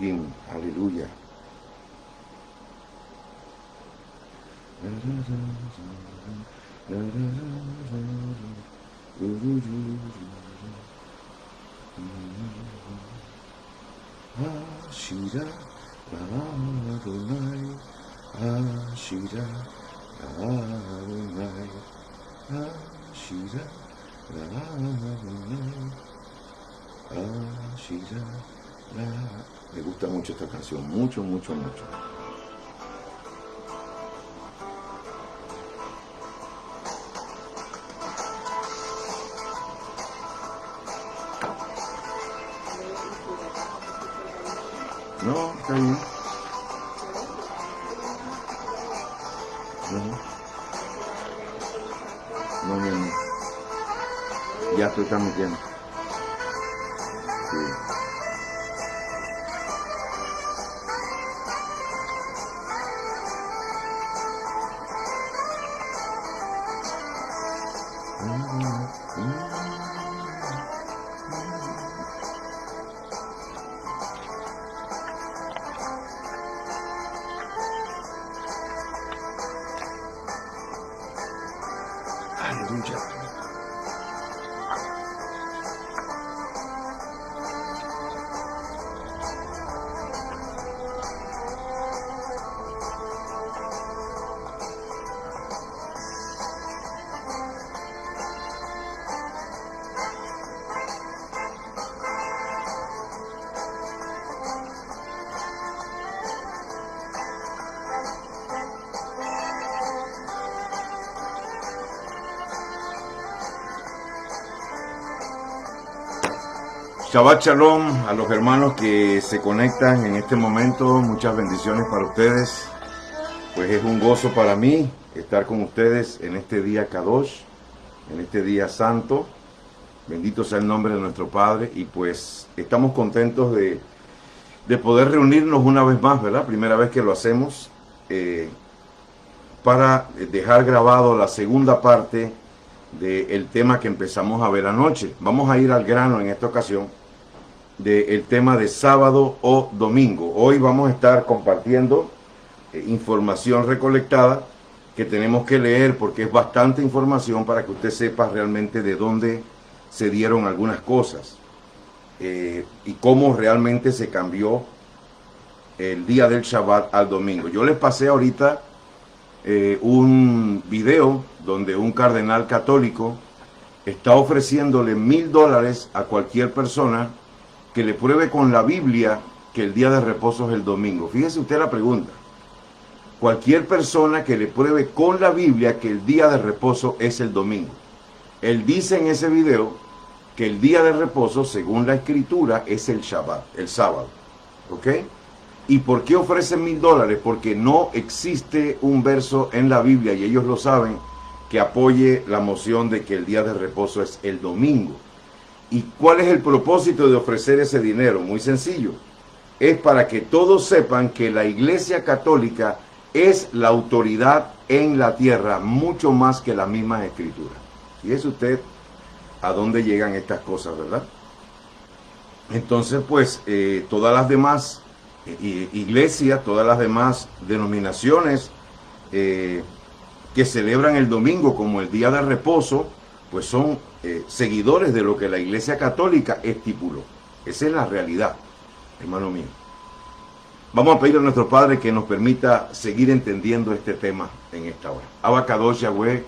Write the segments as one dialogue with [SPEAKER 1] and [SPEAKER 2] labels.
[SPEAKER 1] Elohim. Aleluya. Ashira, Adonai, Ashira, Adonai, Ashira, Adonai, Ashira. Me gusta mucho esta canción, mucho. No, está bien. No, mi amor. Ya estoy transmitiendo. Sí. Aleluya. Shabbat Shalom a los hermanos que se conectan en este momento, muchas bendiciones para ustedes. Pues es un gozo para mí estar con ustedes en este día Kadosh, en este día santo. Bendito sea el nombre de nuestro Padre y pues estamos contentos de poder reunirnos una vez más, ¿verdad? Primera vez que lo hacemos para dejar grabado la segunda parte del tema que empezamos a ver anoche. Vamos a ir al grano en esta ocasión del tema de sábado o domingo. Hoy vamos a estar compartiendo información recolectada que tenemos que leer porque es bastante información para que usted sepa realmente de dónde se dieron algunas cosas y cómo realmente se cambió el día del Shabbat al domingo. Yo les pasé ahorita un video donde un cardenal católico está ofreciéndole $1000 a cualquier persona que le pruebe con la Biblia que el día de reposo es el domingo. Fíjese usted la pregunta. Cualquier persona que le pruebe con la Biblia que el día de reposo es el domingo. Él dice en ese video que el día de reposo, según la Escritura, es el Shabbat, el sábado. ¿Ok? ¿Y por qué ofrecen $1000? Porque no existe un verso en la Biblia, y ellos lo saben, que apoye la moción de que el día de reposo es el domingo. ¿Y cuál es el propósito de ofrecer ese dinero? Muy sencillo. Es para que todos sepan que la Iglesia Católica es la autoridad en la tierra, mucho más que las mismas Escrituras. Fíjese usted a dónde llegan estas cosas, ¿verdad? Entonces, pues, todas las demás iglesias, todas las demás denominaciones que celebran el domingo como el día de reposo, pues son seguidores de lo que la Iglesia Católica estipuló. Esa es la realidad, hermano mío. Vamos a pedir a nuestro Padre que nos permita seguir entendiendo este tema en esta hora. Abba Kadosh Yahweh,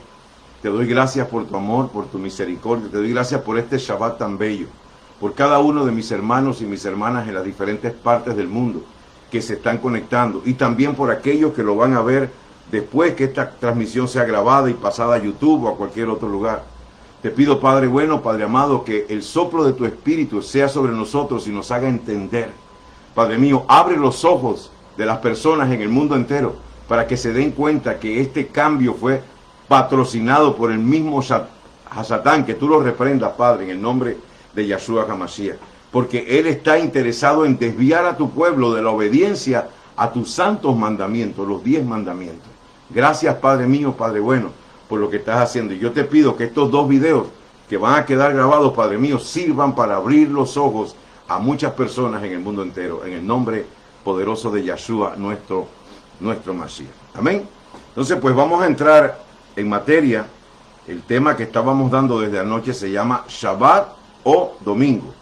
[SPEAKER 1] te doy gracias por tu amor, por tu misericordia, te doy gracias por este Shabbat tan bello, por cada uno de mis hermanos y mis hermanas en las diferentes partes del mundo que se están conectando, y también por aquellos que lo van a ver después que esta transmisión sea grabada y pasada a YouTube o a cualquier otro lugar. Te pido, Padre bueno, Padre amado, que el soplo de tu Espíritu sea sobre nosotros y nos haga entender. Padre mío, abre los ojos de las personas en el mundo entero para que se den cuenta que este cambio fue patrocinado por el mismo Satán, que tú lo reprendas, Padre, en el nombre de Yahshua HaMashiach, porque él está interesado en desviar a tu pueblo de la obediencia a tus santos mandamientos, los 10 mandamientos. Gracias, Padre mío, Padre bueno, por lo que estás haciendo. Y yo te pido que estos 2 videos que van a quedar grabados, Padre mío, sirvan para abrir los ojos a muchas personas en el mundo entero, en el nombre poderoso de Yahshua, nuestro Mashiach. Amén. Entonces, pues vamos a entrar en materia. El tema que estábamos dando desde anoche se llama Shabbat o domingo.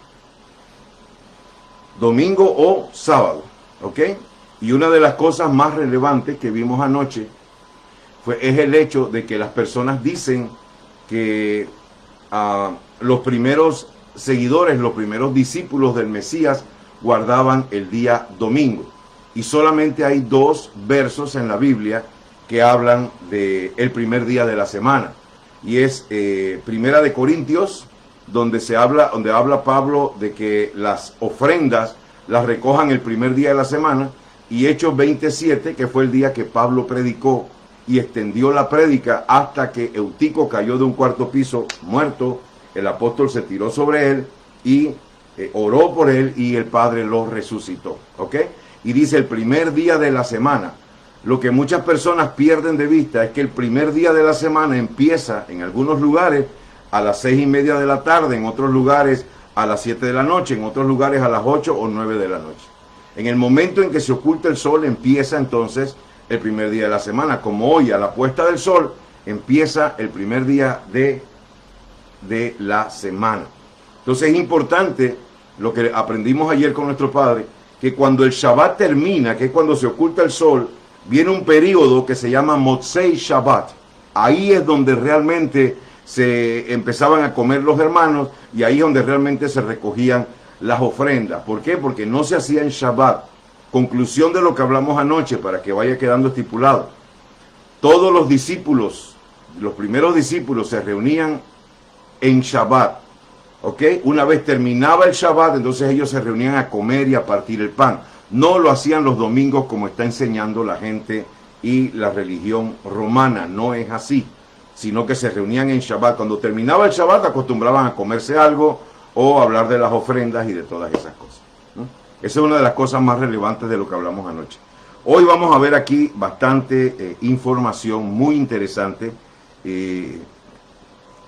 [SPEAKER 1] Domingo o sábado, ¿ok? Y una de las cosas más relevantes que vimos anoche es el hecho de que las personas dicen que los primeros seguidores, los primeros discípulos del Mesías guardaban el día domingo. Y solamente hay 2 versos en la Biblia que hablan del primer día de la semana. Y es Primera de Corintios, donde habla Pablo de que las ofrendas las recojan el primer día de la semana, y Hechos 27, que fue el día que Pablo predicó y extendió la prédica hasta que Eutico cayó de un 4º piso muerto. El apóstol se tiró sobre él y oró por él, y el Padre lo resucitó, ¿ok? Y dice el primer día de la semana. Lo que muchas personas pierden de vista es que el primer día de la semana empieza en algunos lugares a las 6:30 de la tarde, en otros lugares a las 7 de la noche, en otros lugares a las 8 o 9 de la noche. En el momento en que se oculta el sol, empieza entonces el primer día de la semana. Como hoy, a la puesta del sol, empieza el primer día de la semana. Entonces es importante lo que aprendimos ayer con nuestro padre, que cuando el Shabbat termina, que es cuando se oculta el sol, viene un periodo que se llama Motzei Shabbat. Ahí es donde realmente se empezaban a comer los hermanos, y ahí es donde realmente se recogían las ofrendas. ¿Por qué? Porque no se hacía en Shabbat. Conclusión de lo que hablamos anoche, para que vaya quedando estipulado. Todos los discípulos, los primeros discípulos, se reunían en Shabbat, ¿ok? Una vez terminaba el Shabbat, entonces ellos se reunían a comer y a partir el pan. No lo hacían los domingos como está enseñando la gente y la religión romana. No es así, sino que se reunían en Shabbat. Cuando terminaba el Shabbat acostumbraban a comerse algo o hablar de las ofrendas y de todas esas cosas, ¿no? Esa es una de las cosas más relevantes de lo que hablamos anoche. Hoy vamos a ver aquí bastante información muy interesante.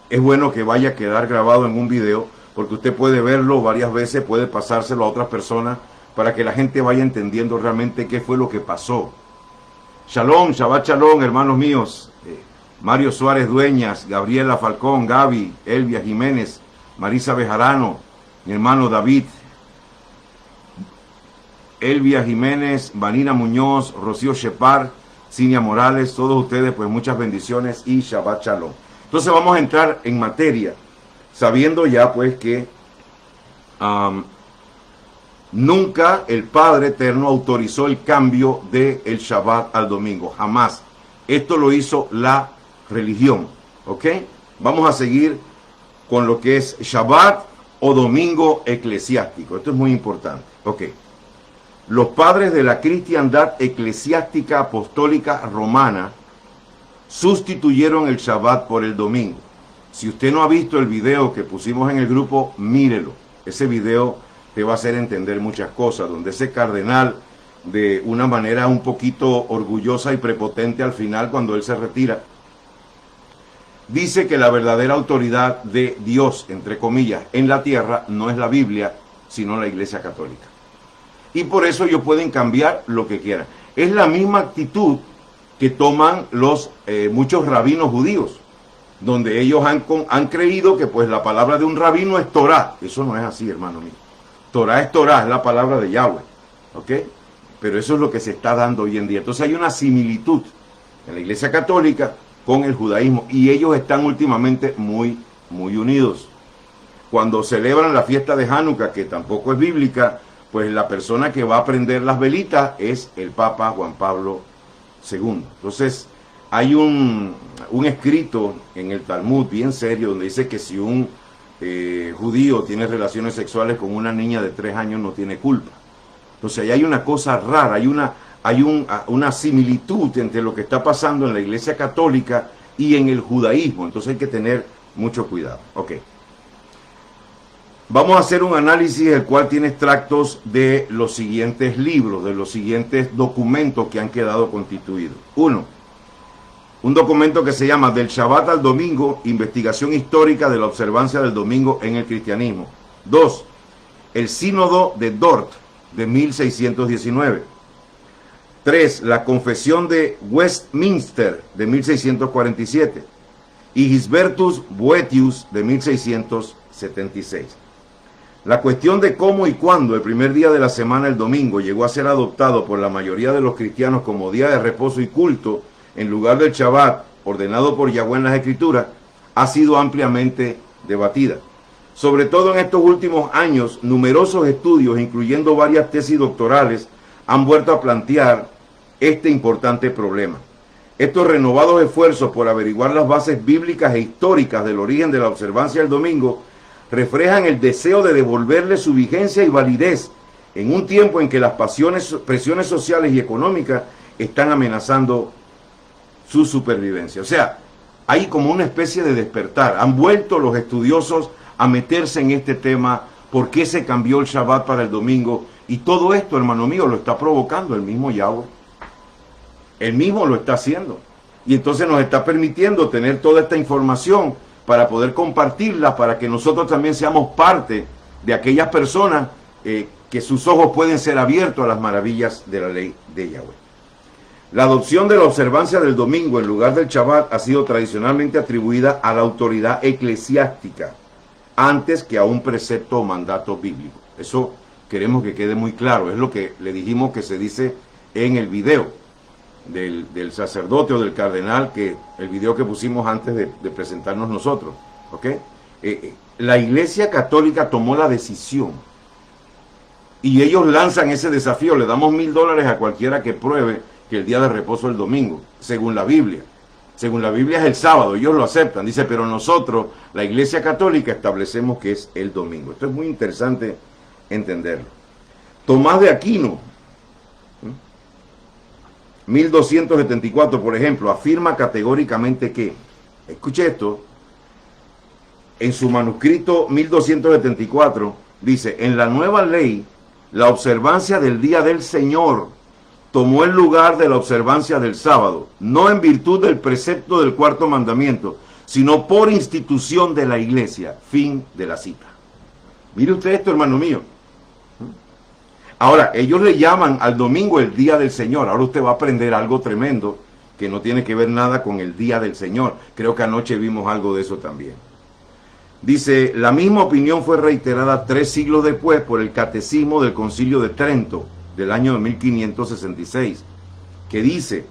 [SPEAKER 1] Es bueno que vaya a quedar grabado en un video, porque usted puede verlo varias veces, puede pasárselo a otras personas, para que la gente vaya entendiendo realmente qué fue lo que pasó. Shalom, Shabbat Shalom, hermanos míos. Mario Suárez Dueñas, Gabriela Falcón, Gaby, Elvia Jiménez, Marisa Bejarano, mi hermano David, Elvia Jiménez, Vanina Muñoz, Rocío Shepard, Cinia Morales, todos ustedes, pues muchas bendiciones y Shabbat Shalom. Entonces vamos a entrar en materia, sabiendo ya pues que nunca el Padre Eterno autorizó el cambio del Shabbat al domingo, jamás. Esto lo hizo la religión, ¿ok? Vamos a seguir con lo que es Shabbat o domingo eclesiástico. Esto es muy importante, ¿ok? Los padres de la cristiandad eclesiástica apostólica romana sustituyeron el Shabbat por el domingo. Si usted no ha visto el video que pusimos en el grupo, mírelo. Ese video te va a hacer entender muchas cosas, donde ese cardenal, de una manera un poquito orgullosa y prepotente al final, cuando él se retira, dice que la verdadera autoridad de Dios, entre comillas, en la tierra no es la Biblia, sino la Iglesia Católica. Y por eso ellos pueden cambiar lo que quieran. Es la misma actitud que toman los muchos rabinos judíos, donde ellos han creído que pues la palabra de un rabino es Torah. Eso no es así, hermano mío. Torah, es la palabra de Yahweh, ¿ok? Pero eso es lo que se está dando hoy en día. Entonces hay una similitud en la Iglesia Católica con el judaísmo, y ellos están últimamente muy unidos. Cuando celebran la fiesta de Hanukkah, que tampoco es bíblica, pues la persona que va a prender las velitas es el Papa Juan Pablo II. Entonces hay un escrito en el Talmud bien serio, donde dice que si un judío tiene relaciones sexuales con una niña de 3 años no tiene culpa. Entonces ahí hay una cosa rara, hay una similitud entre lo que está pasando en la Iglesia Católica y en el judaísmo. Entonces hay que tener mucho cuidado. Ok. Vamos a hacer un análisis, el cual tiene extractos de los siguientes libros, de los siguientes documentos que han quedado constituidos. 1. Un documento que se llama Del Shabbat al Domingo, investigación histórica de la observancia del domingo en el cristianismo. 2. el Sínodo de Dort de 1619. 3. La Confesión de Westminster de 1647. Y Gisbertus Boetius de 1676. La cuestión de cómo y cuándo el primer día de la semana, el domingo, llegó a ser adoptado por la mayoría de los cristianos como día de reposo y culto en lugar del Shabbat, ordenado por Yahweh en las Escrituras, ha sido ampliamente debatida. Sobre todo en estos últimos años, numerosos estudios, incluyendo varias tesis doctorales, han vuelto a plantear este importante problema. Estos renovados esfuerzos por averiguar las bases bíblicas e históricas del origen de la observancia del domingo reflejan el deseo de devolverle su vigencia y validez en un tiempo en que las presiones sociales y económicas están amenazando su supervivencia. O sea, hay como una especie de despertar. Han vuelto los estudiosos a meterse en este tema, por qué se cambió el Shabbat para el domingo, y todo esto, hermano mío, lo está provocando el mismo Yahweh. Él mismo lo está haciendo. Y entonces nos está permitiendo tener toda esta información para poder compartirla, para que nosotros también seamos parte de aquellas personas que sus ojos pueden ser abiertos a las maravillas de la ley de Yahweh. La adopción de la observancia del domingo en lugar del Shabbat ha sido tradicionalmente atribuida a la autoridad eclesiástica, antes que a un precepto o mandato bíblico. Eso queremos que quede muy claro. Es lo que le dijimos que se dice en el video del sacerdote o del cardenal, que el video que pusimos antes de presentarnos nosotros. ¿Ok? La Iglesia Católica tomó la decisión y ellos lanzan ese desafío. Le damos $1000 a cualquiera que pruebe que el día de reposo es el domingo, según la Biblia. Según la Biblia es el sábado, ellos lo aceptan. Dice, pero nosotros, la Iglesia Católica, establecemos que es el domingo. Esto es muy interesante entenderlo. Tomás de Aquino, 1274, por ejemplo, afirma categóricamente que, escuche esto, en su manuscrito 1274, dice, en la nueva ley, la observancia del día del Señor tomó el lugar de la observancia del sábado, no en virtud del precepto del cuarto mandamiento, sino por institución de la iglesia. Fin de la cita. Mire usted esto, hermano mío. Ahora, ellos le llaman al domingo el día del Señor. Ahora usted va a aprender algo tremendo que no tiene que ver nada con el día del Señor. Creo que anoche vimos algo de eso también. Dice, la misma opinión fue reiterada 3 siglos después por el Catecismo del Concilio de Trento, del año de 1566, que dice,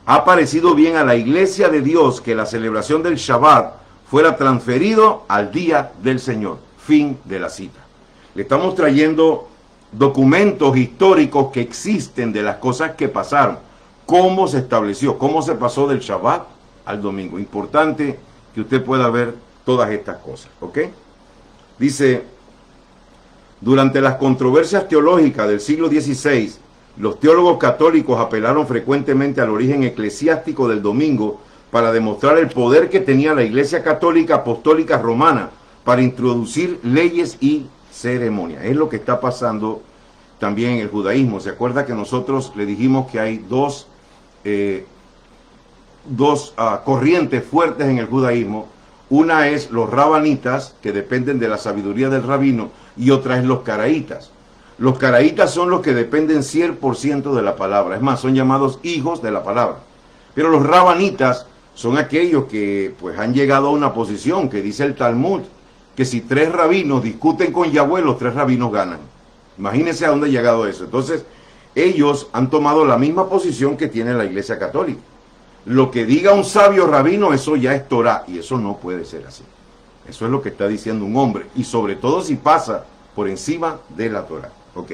[SPEAKER 1] ha parecido bien a la Iglesia de Dios que la celebración del Shabbat fuera transferido al día del Señor. Fin de la cita. Le estamos trayendo documentos históricos que existen de las cosas que pasaron, cómo se estableció, cómo se pasó del Shabbat al domingo. Importante que usted pueda ver todas estas cosas, ¿ok? Dice, durante las controversias teológicas del siglo XVI, los teólogos católicos apelaron frecuentemente al origen eclesiástico del domingo para demostrar el poder que tenía la Iglesia Católica Apostólica Romana para introducir leyes y ceremonias. Es lo que está pasando también en el judaísmo. ¿Se acuerda que nosotros le dijimos que hay dos corrientes fuertes en el judaísmo? Una es los rabanitas, que dependen de la sabiduría del rabino, y otra es los caraítas. Los caraítas son los que dependen 100% de la palabra. Es más, son llamados hijos de la palabra. Pero los rabanitas son aquellos que pues han llegado a una posición que dice el Talmud, que si 3 rabinos discuten con Yahweh, los 3 rabinos ganan. Imagínense a dónde ha llegado eso. Entonces, ellos han tomado la misma posición que tiene la Iglesia Católica. Lo que diga un sabio rabino, eso ya es Torah, y eso no puede ser así. Eso es lo que está diciendo un hombre, y sobre todo si pasa por encima de la Torah. Ok.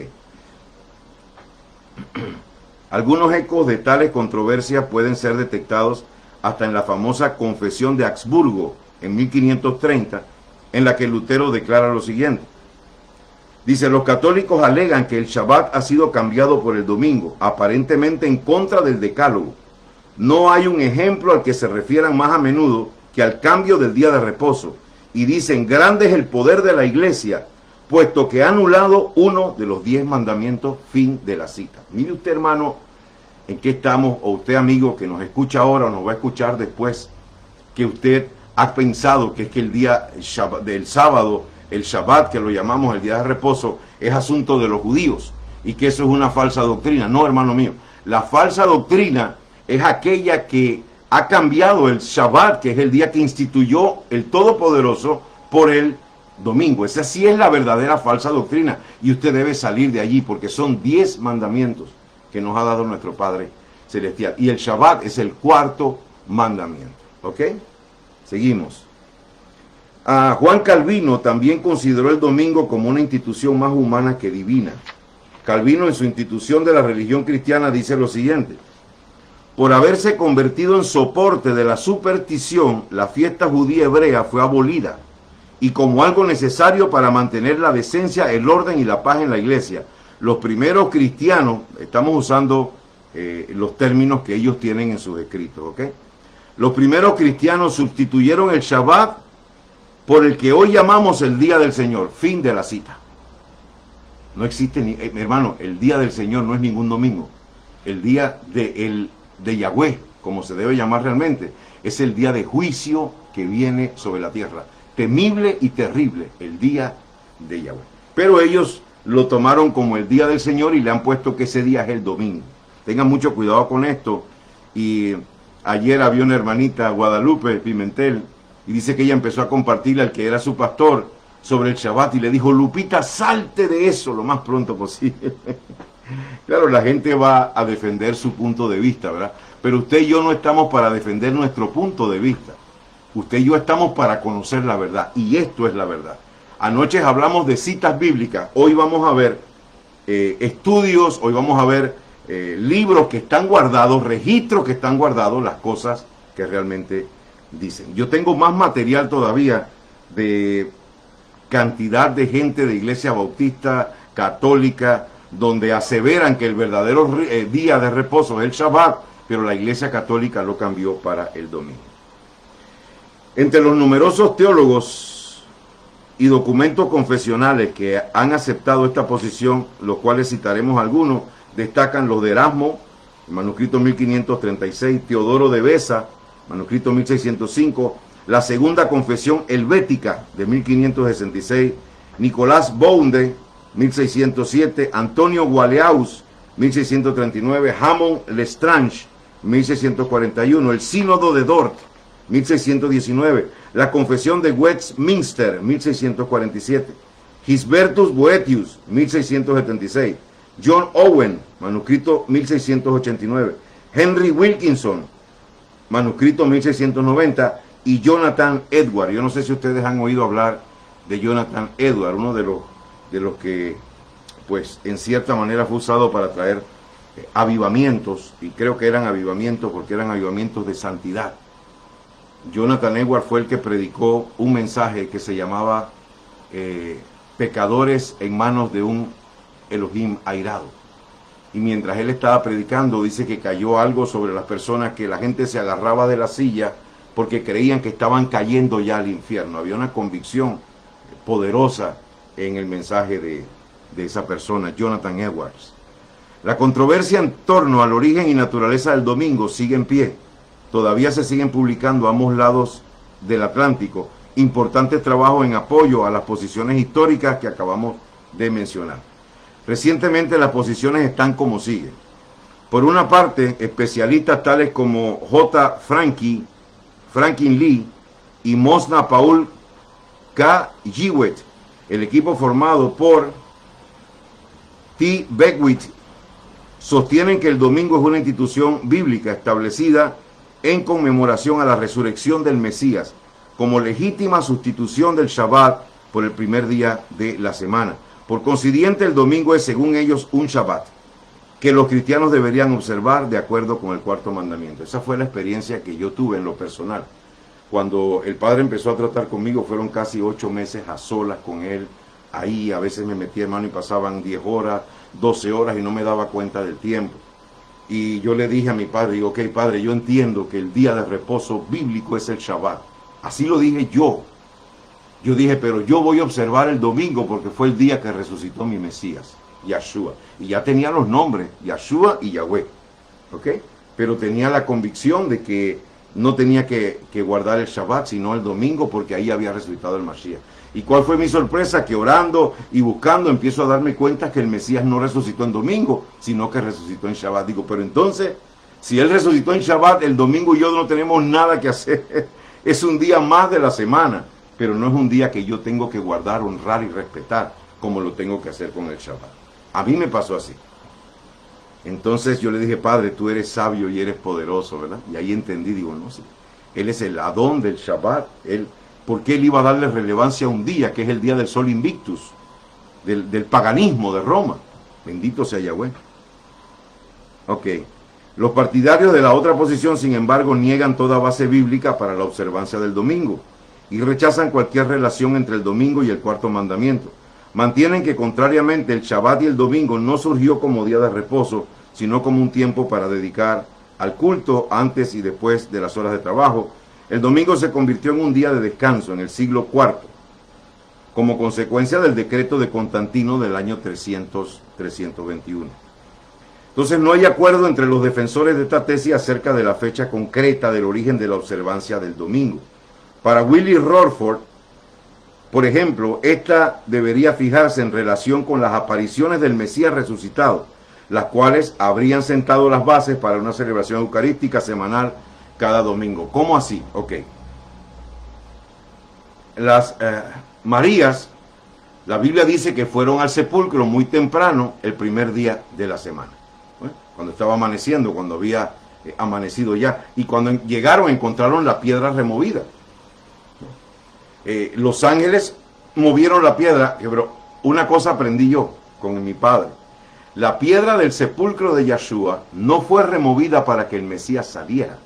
[SPEAKER 1] Algunos ecos de tales controversias pueden ser detectados hasta en la famosa Confesión de Augsburgo, en 1530, en la que Lutero declara lo siguiente. Dice, los católicos alegan que el Shabbat ha sido cambiado por el domingo, aparentemente en contra del decálogo. No hay un ejemplo al que se refieran más a menudo que al cambio del día de reposo. Y dicen, grande es el poder de la iglesia, puesto que ha anulado uno de los 10 mandamientos. Fin de la cita. Mire usted, hermano, en qué estamos, o usted, amigo, que nos escucha ahora o nos va a escuchar después, que usted ha pensado que es que el día del sábado el Shabbat, que lo llamamos el día de reposo, es asunto de los judíos y que eso es una falsa doctrina. No, hermano mío, la falsa doctrina es aquella que ha cambiado el Shabbat, que es el día que instituyó el Todopoderoso, por el domingo. Esa sí es la verdadera falsa doctrina y usted debe salir de allí porque son 10 mandamientos que nos ha dado nuestro Padre Celestial y el Shabbat es el cuarto mandamiento. ¿Ok? Seguimos. Juan Calvino también consideró el domingo como una institución más humana que divina. Calvino en su Institución de la Religión Cristiana dice lo siguiente: por haberse convertido en soporte de la superstición, la fiesta judía hebrea fue abolida y como algo necesario para mantener la decencia, el orden y la paz en la iglesia. Los primeros cristianos, estamos usando los términos que ellos tienen en sus escritos, ¿ok? Los primeros cristianos sustituyeron el Shabbat por el que hoy llamamos el Día del Señor. Fin de la cita. No existe, hermano, el Día del Señor no es ningún domingo. El día de Yahweh, como se debe llamar realmente, es el día de juicio que viene sobre la tierra. Temible y terrible, el día de Yahweh. Pero ellos lo tomaron como el día del Señor y le han puesto que ese día es el domingo. Tengan mucho cuidado con esto. Y ayer había una hermanita, Guadalupe Pimentel, y dice que ella empezó a compartirle al que era su pastor sobre el Shabbat y le dijo: Lupita, salte de eso lo más pronto posible. Claro, la gente va a defender su punto de vista, ¿verdad? Pero usted y yo no estamos para defender nuestro punto de vista. Usted y yo estamos para conocer la verdad, y esto es la verdad. Anoche hablamos de citas bíblicas, hoy vamos a ver estudios, hoy vamos a ver libros que están guardados, registros que están guardados, las cosas que realmente dicen. Yo tengo más material todavía de cantidad de gente de iglesia bautista, católica, donde aseveran que el verdadero día de reposo es el Shabbat, pero la iglesia católica lo cambió para el domingo. Entre los numerosos teólogos y documentos confesionales que han aceptado esta posición, los cuales citaremos algunos, destacan los de Erasmo, manuscrito 1536, Teodoro de Beza, manuscrito 1605, la segunda confesión helvética de 1566, Nicolás Bounde, 1607, Antonio Gualeaus, 1639, Hammond Lestrange, 1641, el Sínodo de Dort, 1619, la Confesión de Westminster, 1647, Gisbertus Boetius, 1676, John Owen, manuscrito 1689, Henry Wilkinson, manuscrito 1690, y Jonathan Edwards. Yo no sé si ustedes han oído hablar de Jonathan Edwards, uno de los que, pues, en cierta manera fue usado para traer avivamientos, y creo que eran avivamientos porque eran avivamientos de santidad. Jonathan Edwards fue el que predicó un mensaje que se llamaba pecadores en manos de un Elohim airado. Y mientras él estaba predicando, dice que cayó algo sobre las personas, que la gente se agarraba de la silla porque creían que estaban cayendo ya al infierno. Había una convicción poderosa en el mensaje de esa persona, Jonathan Edwards. La controversia en torno al origen y naturaleza del domingo sigue en pie. Todavía se siguen publicando a ambos lados del Atlántico importantes trabajos en apoyo a las posiciones históricas que acabamos de mencionar. Recientemente las posiciones están como sigue. Por una parte, especialistas tales como J. Franklin Lee y Mosna Paul K. Jewett, el equipo formado por T. Beckwith, sostienen que el domingo es una institución bíblica establecida en conmemoración a la resurrección del Mesías, como legítima sustitución del Shabbat por el primer día de la semana. Por consiguiente, el domingo es, según ellos, un Shabbat que los cristianos deberían observar de acuerdo con el cuarto mandamiento. Esa fue la experiencia que yo tuve en lo personal. Cuando el Padre empezó a tratar conmigo, fueron casi 8 meses a solas con Él. Ahí a veces me metía, hermano, y pasaban 10 horas, 12 horas y no me daba cuenta del tiempo. Y yo le dije a mi padre, digo, ok, Padre, yo entiendo que el día de reposo bíblico es el Shabbat. Así lo dije yo. Yo dije, pero yo voy a observar el domingo porque fue el día que resucitó mi Mesías, Yahshua. Y ya tenía los nombres, Yahshua y Yahweh. ¿Ok? Pero tenía la convicción de que no tenía que guardar el Shabbat, sino el domingo, porque ahí había resucitado el Mashiach. ¿Y cuál fue mi sorpresa? Que orando y buscando empiezo a darme cuenta que el Mesías no resucitó en domingo, sino que resucitó en Shabbat. Digo, pero entonces, si Él resucitó en Shabbat, el domingo y yo no tenemos nada que hacer. Es un día más de la semana, pero no es un día que yo tengo que guardar, honrar y respetar, como lo tengo que hacer con el Shabbat. A mí me pasó así. Entonces yo le dije, Padre, tú eres sabio y eres poderoso, ¿verdad? Y ahí entendí, digo, no, sí. Él es el Adón del Shabbat. ¿Por qué Él iba a darle relevancia a un día, que es el día del Sol Invictus, del paganismo de Roma? Bendito sea Yahweh. Ok. Los partidarios de la otra posición, sin embargo, niegan toda base bíblica para la observancia del domingo y rechazan cualquier relación entre el domingo y el cuarto mandamiento. Mantienen que, contrariamente, el Shabbat y el domingo no surgió como día de reposo, sino como un tiempo para dedicar al culto antes y después de las horas de trabajo. El domingo se convirtió en un día de descanso en el siglo IV, como consecuencia del decreto de Constantino del año 321. Entonces no hay acuerdo entre los defensores de esta tesis acerca de la fecha concreta del origen de la observancia del domingo. Para Willie Rorford, por ejemplo, esta debería fijarse en relación con las apariciones del Mesías resucitado, las cuales habrían sentado las bases para una celebración eucarística semanal cada domingo. ¿Cómo así? Ok. Las Marías, la Biblia dice que fueron al sepulcro muy temprano el primer día de la semana. Cuando estaba amaneciendo, cuando había amanecido ya. Y cuando llegaron encontraron la piedra removida. Los ángeles movieron la piedra, pero una cosa aprendí yo con mi padre. La piedra del sepulcro de Yeshua no fue removida para que el Mesías saliera.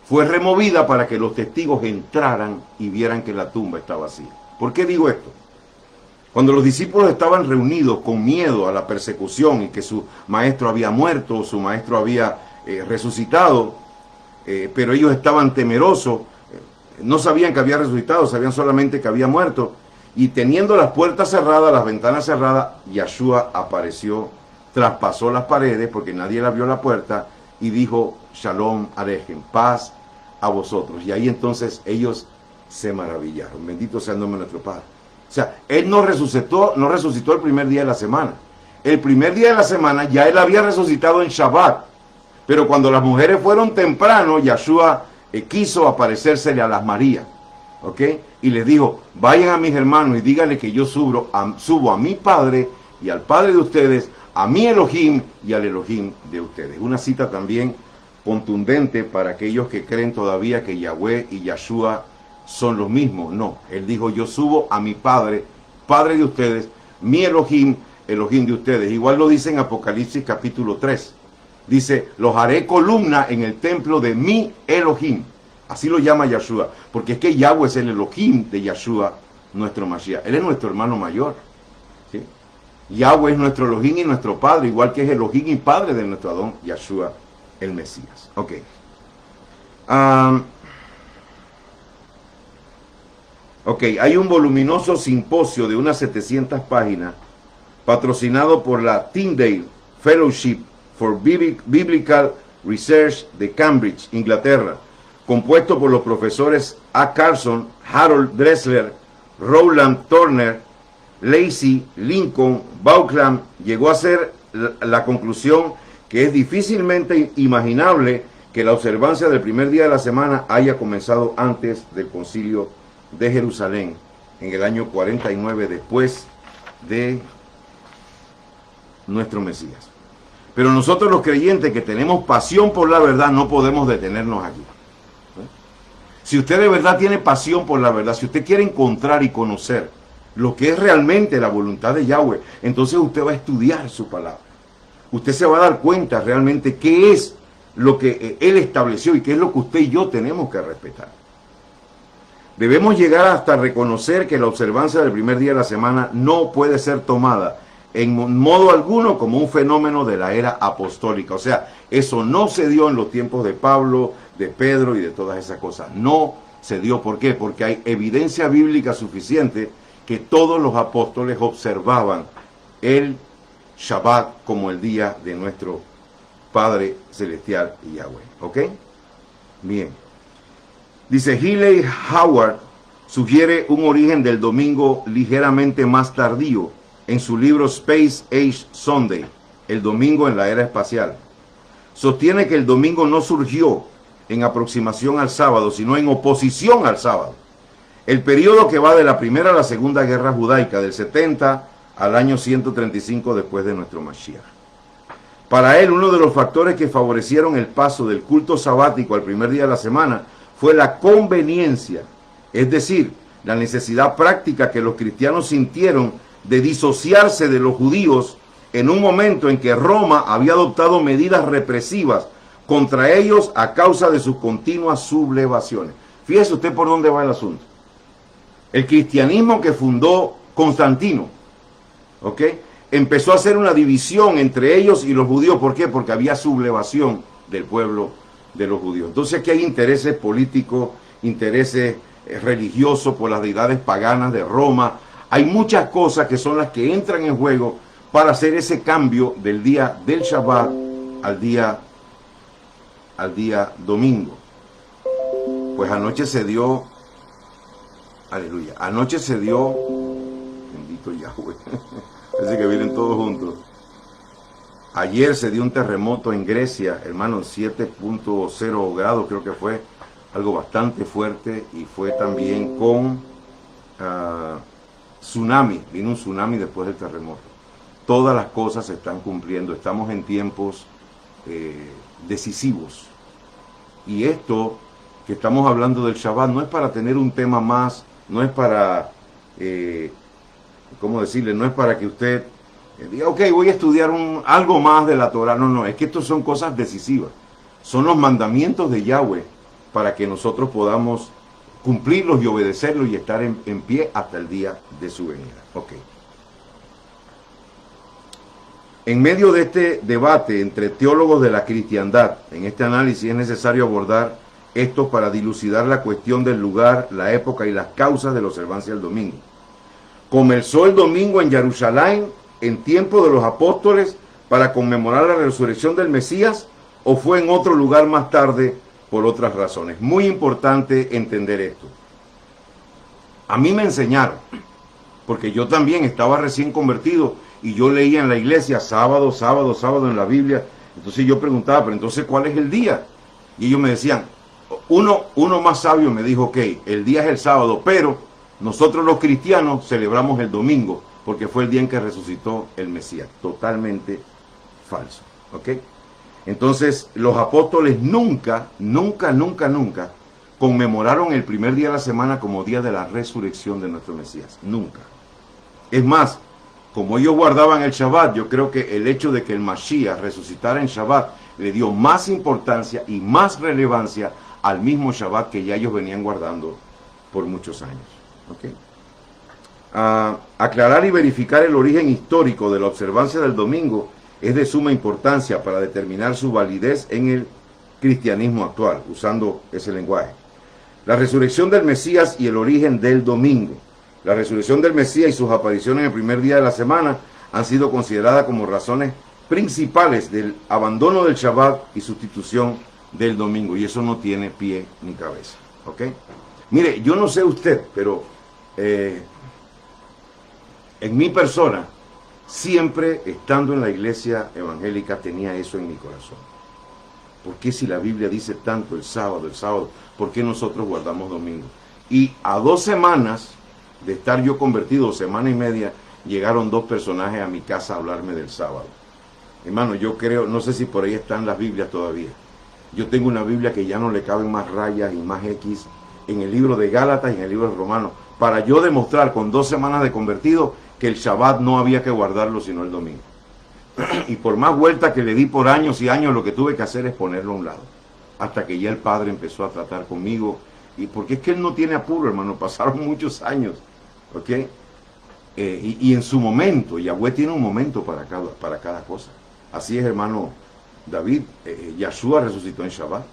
[SPEAKER 1] Fue removida para que los testigos entraran y vieran que la tumba estaba vacía. ¿Por qué digo esto? Cuando los discípulos estaban reunidos con miedo a la persecución y que su maestro había muerto, su maestro había resucitado, pero ellos estaban temerosos, no sabían que había resucitado, sabían solamente que había muerto, y teniendo las puertas cerradas, las ventanas cerradas, Yeshua apareció, traspasó las paredes porque nadie le abrió la puerta y dijo, Shalom Alejem, paz a vosotros. Y ahí entonces ellos se maravillaron. Bendito sea el nombre de nuestro Padre. O sea, Él no resucitó el primer día de la semana. El primer día de la semana ya Él había resucitado en Shabbat. Pero cuando las mujeres fueron temprano, Yeshua quiso aparecérsele a las Marías. ¿Ok? Y les dijo, vayan a mis hermanos y díganle que yo subo a mi Padre y al Padre de ustedes, a mi Elohim y al Elohim de ustedes. Una cita también contundente para aquellos que creen todavía que Yahweh y Yeshua son los mismos. No, Él dijo, yo subo a mi Padre, Padre de ustedes, mi Elohim, Elohim de ustedes. Igual lo dice en Apocalipsis capítulo 3. Dice, los haré columna en el templo de mi Elohim. Así lo llama Yeshua, porque es que Yahweh es el Elohim de Yeshua, nuestro Mashiach. Él es nuestro hermano mayor. ¿Sí? Yahweh es nuestro Elohim y nuestro Padre, igual que es Elohim y Padre de nuestro Adón, Yeshua, el Mesías. Ok. Ok, hay un voluminoso simposio de unas 700 páginas, patrocinado por la Tyndale Fellowship for Biblical Research de Cambridge, Inglaterra, compuesto por los profesores A. Carson, Harold Dressler, Rowland Turner, Lacey, Lincoln, Bauckham. Llegó a ser la conclusión que es difícilmente imaginable que la observancia del primer día de la semana haya comenzado antes del concilio de Jerusalén, en el año 49 después de nuestro Mesías. Pero nosotros los creyentes que tenemos pasión por la verdad no podemos detenernos aquí. Si usted de verdad tiene pasión por la verdad, si usted quiere encontrar y conocer lo que es realmente la voluntad de Yahweh, entonces usted va a estudiar su palabra. Usted se va a dar cuenta realmente qué es lo que Él estableció y qué es lo que usted y yo tenemos que respetar. Debemos llegar hasta reconocer que la observancia del primer día de la semana no puede ser tomada en modo alguno como un fenómeno de la era apostólica. O sea, eso no se dio en los tiempos de Pablo, de Pedro y de todas esas cosas. No se dio. ¿Por qué? Porque hay evidencia bíblica suficiente que todos los apóstoles observaban el Shabbat como el día de nuestro Padre Celestial y Yahweh. ¿Ok? Bien. Dice Healy Howard, sugiere un origen del domingo ligeramente más tardío en su libro Space Age Sunday, el domingo en la era espacial. Sostiene que el domingo no surgió en aproximación al sábado, sino en oposición al sábado. El periodo que va de la primera a la segunda guerra judaica, del 70 al año 135 después de nuestro Mashiach. Para él, uno de los factores que favorecieron el paso del culto sabático al primer día de la semana fue la conveniencia, es decir, la necesidad práctica que los cristianos sintieron de disociarse de los judíos en un momento en que Roma había adoptado medidas represivas contra ellos a causa de sus continuas sublevaciones. Fíjese usted por dónde va el asunto. El cristianismo que fundó Constantino, ¿ok?, empezó a hacer una división entre ellos y los judíos. ¿Por qué? Porque había sublevación del pueblo de los judíos. Entonces aquí hay intereses políticos, intereses religiosos por las deidades paganas de Roma. Hay muchas cosas que son las que entran en juego para hacer ese cambio del día del Shabbat al día domingo. Pues anoche se dio, aleluya, anoche se dio, bendito Yahweh, parece que vienen todos juntos. Ayer se dio un terremoto en Grecia, hermano, 7.0 grados creo que fue, algo bastante fuerte, y fue también con tsunami, vino un tsunami después del terremoto. Todas las cosas se están cumpliendo, estamos en tiempos decisivos. Y esto que estamos hablando del Shabbat no es para tener un tema más, no es para, ¿cómo decirle? No es para que usted diga, ok, voy a estudiar algo más de la Torah. No, no, es que estos son cosas decisivas. Son los mandamientos de Yahweh para que nosotros podamos cumplirlos y obedecerlos y estar en pie hasta el día de su venida. Ok. En medio de este debate entre teólogos de la cristiandad, en este análisis es necesario abordar esto para dilucidar la cuestión del lugar, la época y las causas de la observancia del domingo. ¿Comenzó el domingo en Jerusalén en tiempo de los apóstoles para conmemorar la resurrección del Mesías, o fue en otro lugar más tarde por otras razones? Muy importante entender esto. A mí me enseñaron, porque yo también estaba recién convertido y yo leía en la iglesia sábado en la Biblia. Entonces yo preguntaba, pero entonces ¿cuál es el día? Y ellos me decían, uno más sabio me dijo, ok, el día es el sábado, pero nosotros los cristianos celebramos el domingo porque fue el día en que resucitó el Mesías. Totalmente falso, ¿ok? Entonces los apóstoles nunca conmemoraron el primer día de la semana como día de la resurrección de nuestro Mesías. Nunca. Es más, como ellos guardaban el Shabbat, yo creo que el hecho de que el Mashiach resucitara en Shabbat le dio más importancia y más relevancia al mismo Shabbat que ya ellos venían guardando por muchos años. ¿Okay? Aclarar y verificar el origen histórico de la observancia del domingo es de suma importancia para determinar su validez en el cristianismo actual, usando ese lenguaje. La resurrección del Mesías y el origen del domingo. La resurrección del Mesías y sus apariciones en el primer día de la semana han sido consideradas como razones principales del abandono del Shabbat y sustitución del domingo. Y eso no tiene pie ni cabeza. ¿Ok? Mire, yo no sé usted, pero en mi persona, siempre estando en la iglesia evangélica, tenía eso en mi corazón. ¿Por qué si la Biblia dice tanto el sábado, por qué nosotros guardamos domingo? Y a 2 semanas de estar yo convertido, semana y media, llegaron 2 personajes a mi casa a hablarme del sábado. Hermano, yo creo, no sé si por ahí están las Biblias todavía. Yo tengo una Biblia que ya no le caben más rayas y más X en el libro de Gálatas y en el libro de Romanos, para yo demostrar con 2 semanas de convertido que el Shabbat no había que guardarlo sino el domingo. Y por más vueltas que le di por años y años, lo que tuve que hacer es ponerlo a un lado. Hasta que ya el Padre empezó a tratar conmigo. Y porque es que Él no tiene apuro, hermano. Pasaron muchos años. ¿Ok? Y en su momento, Yahweh tiene un momento para cada cosa. Así es, hermano David. Yahshua resucitó en Shabbat.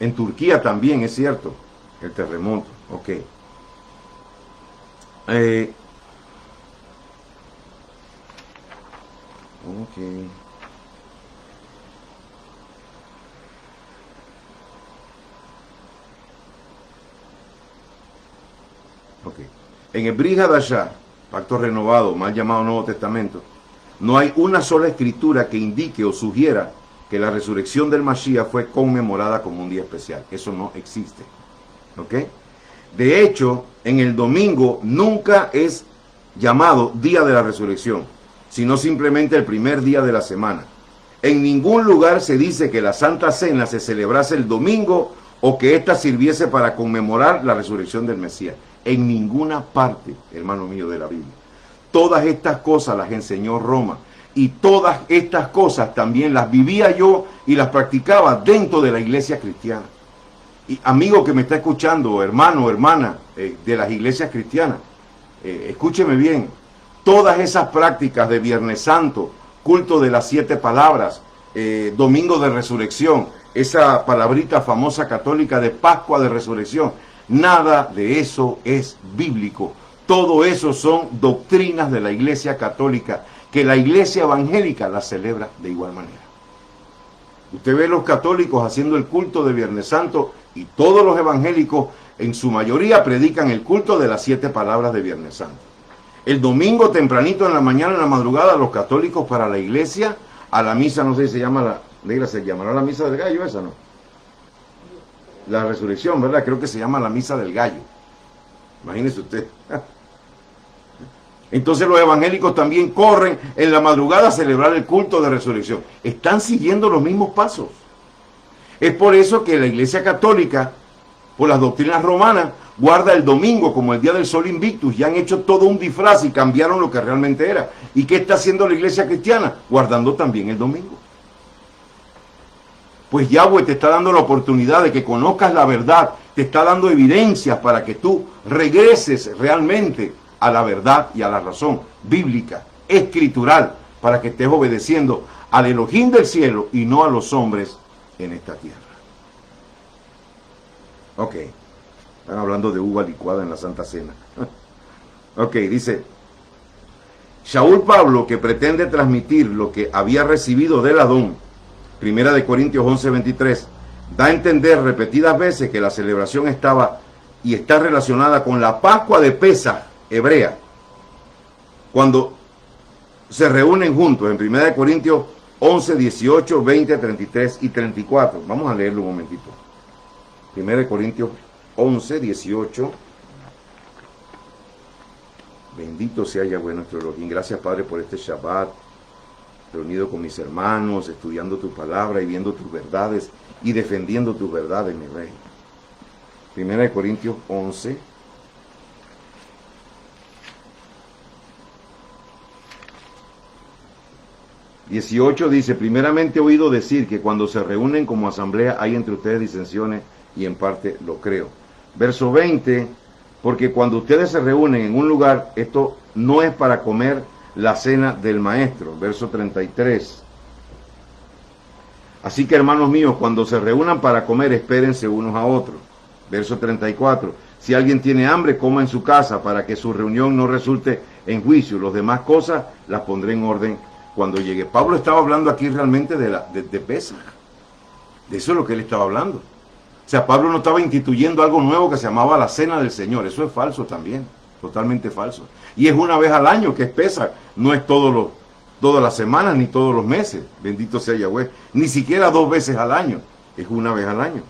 [SPEAKER 1] En Turquía también, es cierto. El terremoto. Ok. Ok. Ok. En el Brit Hadashah, Pacto Renovado, mal llamado Nuevo Testamento, no hay una sola escritura que indique o sugiera que la resurrección del Mashiach fue conmemorada como un día especial. Eso no existe. ¿Ok? De hecho, en el domingo nunca es llamado día de la resurrección, sino simplemente el primer día de la semana. En ningún lugar se dice que la Santa Cena se celebrase el domingo o que ésta sirviese para conmemorar la resurrección del Mesías. En ninguna parte, hermano mío, de la Biblia. Todas estas cosas las enseñó Roma. Y todas estas cosas también las vivía yo y las practicaba dentro de la iglesia cristiana. Y amigo que me está escuchando, hermano, hermana de las iglesias cristianas, escúcheme bien, todas esas prácticas de Viernes Santo, culto de las 7 palabras, domingo de resurrección, esa palabrita famosa católica de Pascua de resurrección, nada de eso es bíblico. Todo eso son doctrinas de la iglesia católica, que la iglesia evangélica las celebra de igual manera. Usted ve los católicos haciendo el culto de Viernes Santo y todos los evangélicos en su mayoría predican el culto de las 7 palabras de Viernes Santo. El domingo tempranito en la mañana, en la madrugada, los católicos para la iglesia, a la misa, no sé si se llama se llamará la misa del gallo, esa no. La resurrección, ¿verdad? Creo que se llama la misa del gallo. Imagínese usted. Entonces los evangélicos también corren en la madrugada a celebrar el culto de resurrección. Están siguiendo los mismos pasos. Es por eso que la iglesia católica, por las doctrinas romanas, guarda el domingo como el día del sol invictus. Y han hecho todo un disfraz y cambiaron lo que realmente era. ¿Y qué está haciendo la iglesia cristiana? Guardando también el domingo. Pues Yahweh te está dando la oportunidad de que conozcas la verdad. Te está dando evidencias para que tú regreses realmente a la verdad y a la razón bíblica, escritural, para que estés obedeciendo al Elohim del cielo y no a los hombres en esta tierra. Ok, están hablando de uva licuada en la Santa Cena. Ok, dice, Shaul Pablo, que pretende transmitir lo que había recibido del Adón, 1 Corintios 11:23, da a entender repetidas veces que la celebración estaba y está relacionada con la Pascua de Pesaj hebrea, cuando se reúnen juntos en 1 Corintios 11, 18, 20, 33 y 34. Vamos a leerlo un momentito. 1 Corintios 11, 18. Bendito sea Yahweh nuestro Elohim. Gracias, Padre, por este Shabbat, reunido con mis hermanos, estudiando tu palabra y viendo tus verdades y defendiendo tus verdades, mi Rey. 1 Corintios 11, 18 dice, primeramente he oído decir que cuando se reúnen como asamblea hay entre ustedes disensiones y en parte lo creo. Verso 20, porque cuando ustedes se reúnen en un lugar, esto no es para comer la cena del maestro. Verso 33. Así que hermanos míos, cuando se reúnan para comer, espérense unos a otros. Verso 34. Si alguien tiene hambre, coma en su casa para que su reunión no resulte en juicio. Las demás cosas las pondré en orden cuando llegue. Pablo estaba hablando aquí realmente de Pesaj. De eso es lo que él estaba hablando. O sea, Pablo no estaba instituyendo algo nuevo que se llamaba la Cena del Señor. Eso es falso también, totalmente falso. Y es una vez al año que es Pesaj. No es todas las semanas ni todos los meses. Bendito sea Yahweh. Ni siquiera 2 veces al año. Es una vez al año.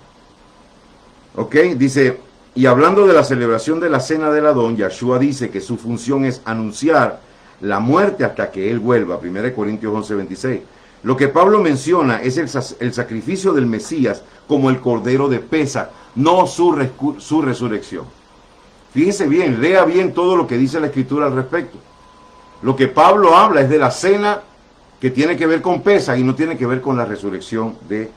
[SPEAKER 1] Ok, dice, y hablando de la celebración de la Cena del Adón, Yahshua dice que su función es anunciar la muerte hasta que Él vuelva. 1 Corintios 11, 26. Lo que Pablo menciona es el sacrificio del Mesías como el Cordero de Pesaj, no su resurrección. Fíjese bien, lea bien todo lo que dice la Escritura al respecto. Lo que Pablo habla es de la cena que tiene que ver con Pesaj y no tiene que ver con la resurrección de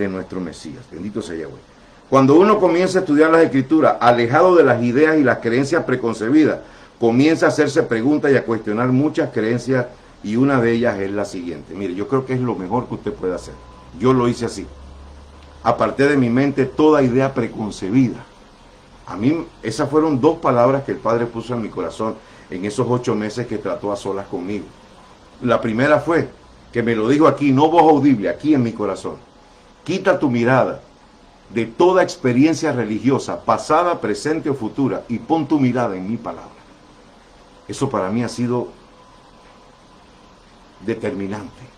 [SPEAKER 1] nuestro Mesías. Bendito sea Yahweh. Cuando uno comienza a estudiar las Escrituras, alejado de las ideas y las creencias preconcebidas, comienza a hacerse preguntas y a cuestionar muchas creencias, y una de ellas es la siguiente. Mire, yo creo que es lo mejor que usted puede hacer. Yo lo hice así. Aparté de mi mente toda idea preconcebida. A mí, esas fueron 2 palabras que el Padre puso en mi corazón en esos 8 meses que trató a solas conmigo. La primera fue, que me lo dijo aquí, no voz audible, aquí en mi corazón. Quita tu mirada de toda experiencia religiosa, pasada, presente o futura, y pon tu mirada en mi palabra. Eso para mí ha sido determinante.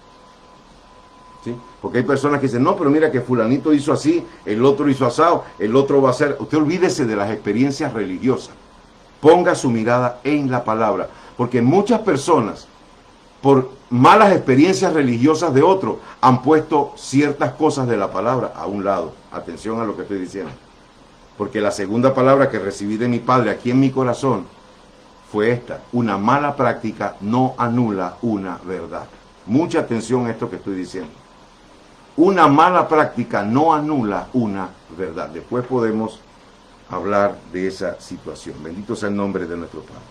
[SPEAKER 1] ¿Sí? Porque hay personas que dicen, no, pero mira que fulanito hizo así, el otro hizo asado, el otro va a hacer... Usted olvídese de las experiencias religiosas. Ponga su mirada en la palabra. Porque muchas personas, por malas experiencias religiosas de otros, han puesto ciertas cosas de la palabra a un lado. Atención a lo que estoy diciendo. Porque la segunda palabra que recibí de mi padre aquí en mi corazón fue esta: una mala práctica no anula una verdad. Mucha atención a esto que estoy diciendo. Una mala práctica no anula una verdad. Después podemos hablar de esa situación. Bendito sea el nombre de nuestro Padre.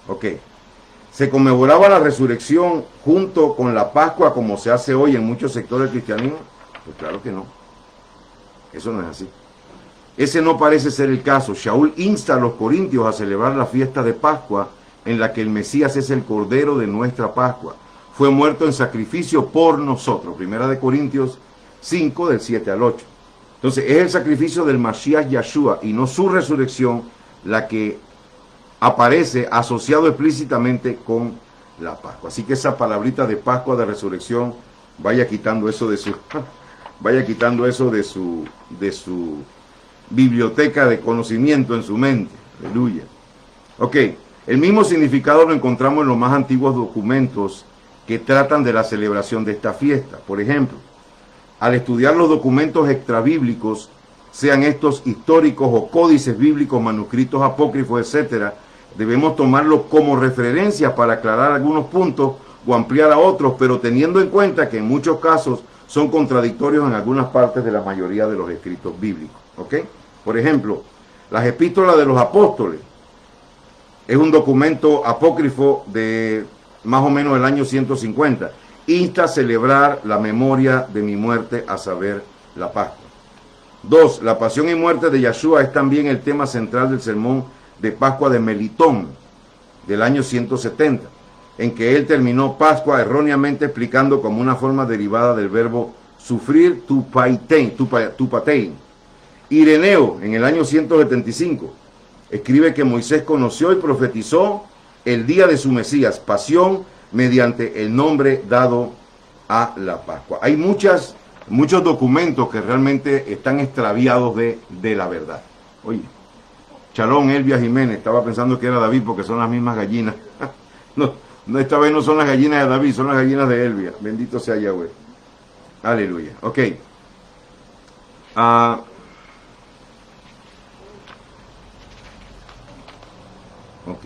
[SPEAKER 1] Ok. ¿Se conmemoraba la resurrección junto con la Pascua como se hace hoy en muchos sectores del cristianismo? Pues claro que no. Eso no es así. Ese no parece ser el caso. Shaul insta a los corintios a celebrar la fiesta de Pascua, en la que el Mesías es el Cordero de nuestra Pascua. Fue muerto en sacrificio por nosotros. Primera de Corintios 5, del 7 al 8. Entonces, es el sacrificio del Mashiach Yahshua y no su resurrección la que aparece asociado explícitamente con la Pascua. Así que esa palabrita de Pascua, de resurrección, vaya quitando eso de su biblioteca de conocimiento en su mente. Aleluya. Ok, el mismo significado lo encontramos en los más antiguos documentos que tratan de la celebración de esta fiesta. Por ejemplo, al estudiar los documentos extrabíblicos, sean estos históricos o códices bíblicos, manuscritos apócrifos, etcétera, debemos tomarlos como referencia para aclarar algunos puntos o ampliar a otros, pero teniendo en cuenta que en muchos casos son contradictorios en algunas partes de la mayoría de los escritos bíblicos. ¿Ok? Por ejemplo, las epístolas de los apóstoles es un documento apócrifo de más o menos el año 150. Insta a celebrar la memoria de mi muerte, a saber, la Pascua. 2. La pasión y muerte de Yahshua es también el tema central del sermón de Pascua de Melitón, del año 170, en que él terminó Pascua erróneamente explicando como una forma derivada del verbo sufrir tupatein. Ireneo, en el año 175, escribe que Moisés conoció y profetizó el día de su Mesías, pasión, mediante el nombre dado a la Pascua. Hay muchos documentos que realmente están extraviados de la verdad. Oye, Chalón, Elvia Jiménez, estaba pensando que era David porque son las mismas gallinas. No, esta vez no son las gallinas de David, son las gallinas de Elvia. Bendito sea Yahweh. Aleluya. Ok. Ok.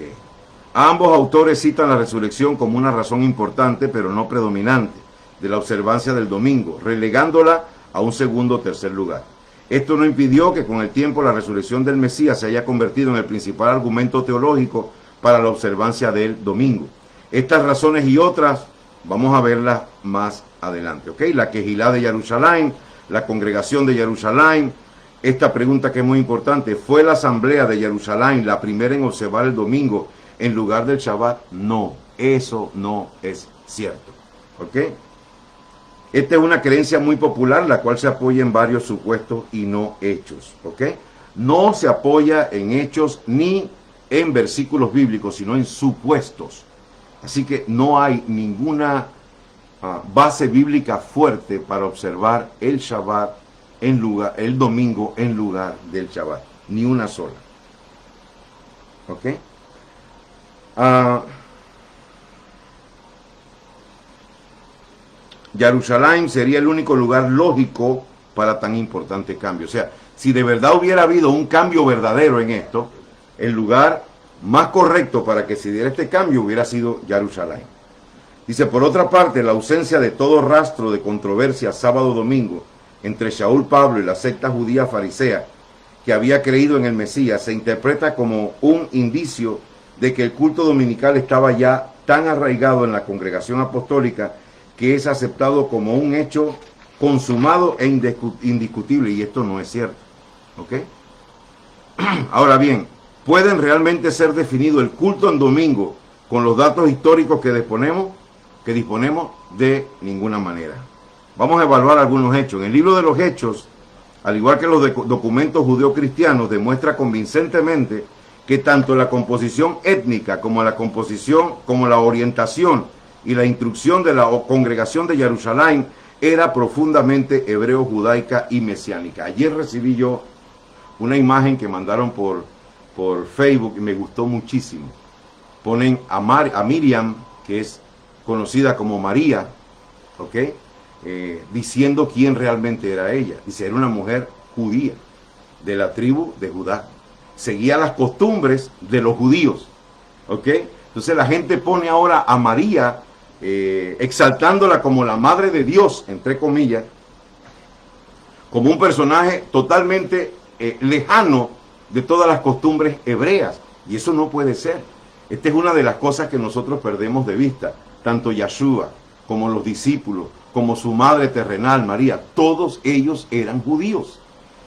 [SPEAKER 1] Ambos autores citan la resurrección como una razón importante, pero no predominante, de la observancia del domingo, relegándola a un segundo o tercer lugar. Esto no impidió que con el tiempo la resurrección del Mesías se haya convertido en el principal argumento teológico para la observancia del domingo. Estas razones y otras vamos a verlas más adelante. ¿Ok? La Quejilá de Jerusalén, la congregación de Jerusalén. Esta pregunta que es muy importante: ¿fue la asamblea de Jerusalén la primera en observar el domingo en lugar del Shabbat? No, eso no es cierto. ¿Ok? Esta es una creencia muy popular, la cual se apoya en varios supuestos y no hechos. ¿Ok? No se apoya en hechos ni en versículos bíblicos, sino en supuestos. Así que no hay ninguna base bíblica fuerte para observar el Shabbat el domingo en lugar del Shabbat. Ni una sola. ¿Ok? Jerusalén sería el único lugar lógico para tan importante cambio. O sea, si de verdad hubiera habido un cambio verdadero en esto, el lugar más correcto para que se diera este cambio hubiera sido Jerusalén. Dice, por otra parte, la ausencia de todo rastro de controversia sábado-domingo entre Shaul Pablo y la secta judía farisea que había creído en el Mesías se interpreta como un indicio de que el culto dominical estaba ya tan arraigado en la congregación apostólica que es aceptado como un hecho consumado e indiscutible, y esto no es cierto. ¿Ok? Ahora bien, ¿pueden realmente ser definido el culto en domingo con los datos históricos que disponemos? De ninguna manera. Vamos a evaluar algunos hechos. En el libro de los Hechos, al igual que los documentos judeocristianos, demuestra convincentemente que tanto la composición étnica como la composición, como la orientación y la instrucción de la congregación de Jerusalén era profundamente hebreo, judaica y mesiánica. Ayer recibí yo una imagen que mandaron por Facebook y me gustó muchísimo. Ponen a Miriam, que es conocida como María, ¿ok? Diciendo quién realmente era ella. Dice, era una mujer judía, de la tribu de Judá. Seguía las costumbres de los judíos, ¿ok? Entonces la gente pone ahora a María, exaltándola como la madre de Dios, entre comillas, como un personaje totalmente lejano de todas las costumbres hebreas. Y eso no puede ser. Esta es una de las cosas que nosotros perdemos de vista. Tanto Yeshua como los discípulos, como su madre terrenal, María, todos ellos eran judíos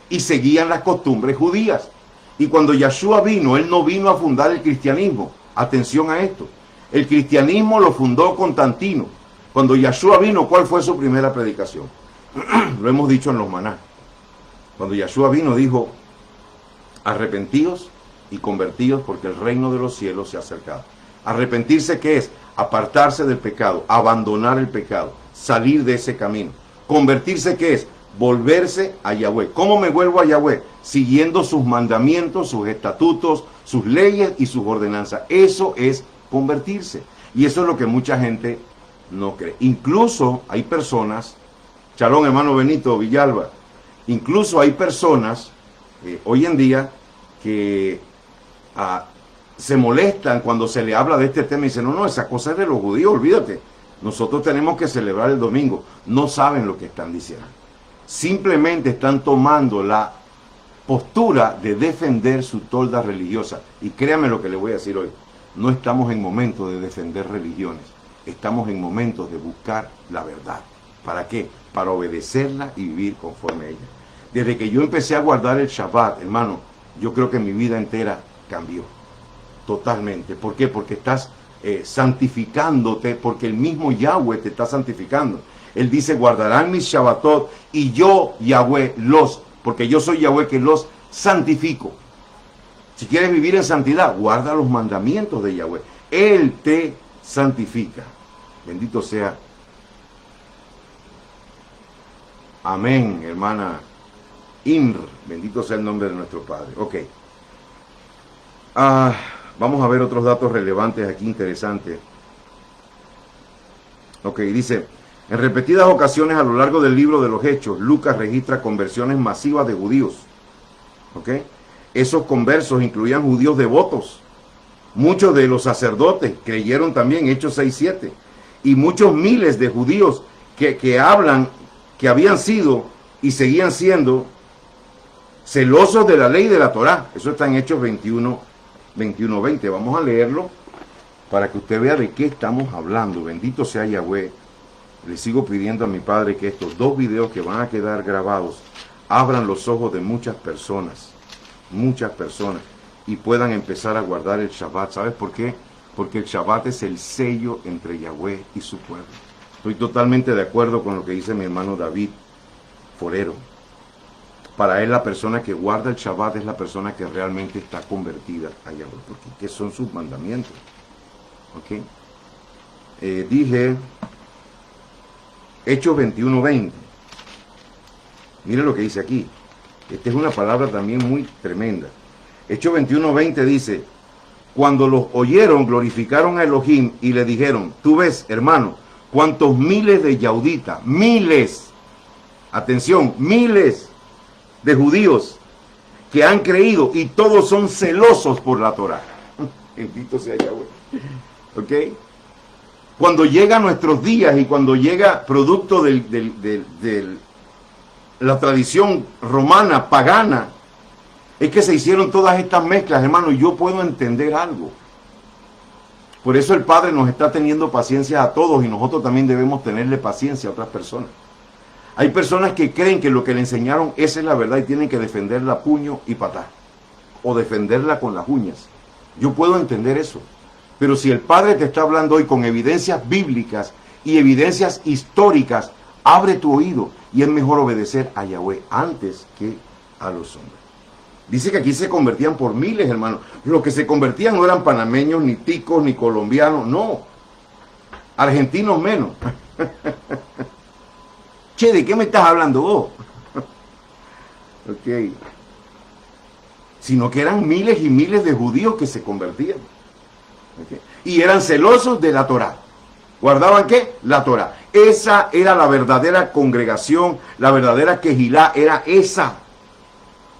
[SPEAKER 1] y seguían las costumbres judías. Y cuando Yeshua vino, él no vino a fundar el cristianismo. Atención a esto. El cristianismo lo fundó Constantino. Cuando Yeshua vino, ¿cuál fue su primera predicación? Lo hemos dicho en los maná. Cuando Yeshua vino, dijo, arrepentíos y convertíos porque el reino de los cielos se ha acercado. Arrepentirse, ¿qué es? Apartarse del pecado, abandonar el pecado, salir de ese camino. Convertirse, ¿qué es? Volverse a Yahweh. ¿Cómo me vuelvo a Yahweh? Siguiendo sus mandamientos, sus estatutos, sus leyes y sus ordenanzas. Eso es convertirse. Y eso es lo que mucha gente no cree. Incluso hay personas, Shalom hermano Benito Villalba, incluso hay personas hoy en día que se molestan cuando se le habla de este tema y dicen, no, esa cosa es de los judíos, olvídate. Nosotros tenemos que celebrar el domingo. No saben lo que están diciendo. Simplemente están tomando la postura de defender su tolda religiosa. Y créanme lo que les voy a decir hoy. No estamos en momentos de defender religiones. Estamos en momentos de buscar la verdad. ¿Para qué? Para obedecerla y vivir conforme a ella. Desde que yo empecé a guardar el Shabbat, hermano, yo creo que mi vida entera cambió. Totalmente. ¿Por qué? Porque estás santificándote, porque el mismo Yahweh te está santificando. Él dice, guardarán mis Shabbatot y yo, Yahweh, porque yo soy Yahweh que los santifico. Si quieres vivir en santidad, guarda los mandamientos de Yahweh. Él te santifica. Bendito sea. Amén, hermana Inr. Bendito sea el nombre de nuestro Padre. Ok. Vamos a ver otros datos relevantes aquí, interesantes. Ok, dice, en repetidas ocasiones a lo largo del libro de los Hechos, Lucas registra conversiones masivas de judíos. Ok. Esos conversos incluían judíos devotos. Muchos de los sacerdotes creyeron también, Hechos 6:7. Y muchos miles de judíos que habían sido y seguían siendo celosos de la ley de la Torá. Eso está en Hechos 21:20. Vamos a leerlo para que usted vea de qué estamos hablando. Bendito sea Yahweh. Le sigo pidiendo a mi Padre que estos 2 videos que van a quedar grabados abran los ojos de muchas personas, y puedan empezar a guardar el Shabbat. ¿Sabes por qué? Porque el Shabbat es el sello entre Yahweh y su pueblo. Estoy totalmente de acuerdo con lo que dice mi hermano David Forero. Para él la persona que guarda el Shabbat es la persona que realmente está convertida a Yahweh, porque ¿qué son sus mandamientos? ¿Ok? Dije Hechos 21:20. Mire lo que dice aquí. Esta es una palabra también muy tremenda. Hechos 21:20 dice, cuando los oyeron, glorificaron a Elohim y le dijeron, tú ves, hermano, cuántos miles de yauditas, miles, atención, miles de judíos que han creído y todos son celosos por la Torá. Bendito sea Yahweh. ¿Ok? Cuando llega a nuestros días y cuando llega producto de la tradición romana, pagana, es que se hicieron todas estas mezclas, hermano, y yo puedo entender algo. Por eso el Padre nos está teniendo paciencia a todos y nosotros también debemos tenerle paciencia a otras personas. Hay personas que creen que lo que le enseñaron esa es la verdad y tienen que defenderla a puño y patá, o defenderla con las uñas. Yo puedo entender eso. Pero si el Padre te está hablando hoy con evidencias bíblicas y evidencias históricas, Abre tu oído y es mejor obedecer a Yahweh antes que a los hombres. Dice que aquí se convertían por miles, hermano. Los que se convertían no eran panameños, ni ticos, ni colombianos, no. Argentinos menos. Che, ¿de qué me estás hablando vos? Ok. Sino que eran miles y miles de judíos que se convertían. Okay. Y eran celosos de la Torá. ¿Guardaban qué? La Torá. Esa era la verdadera congregación, la verdadera quejilá, era esa.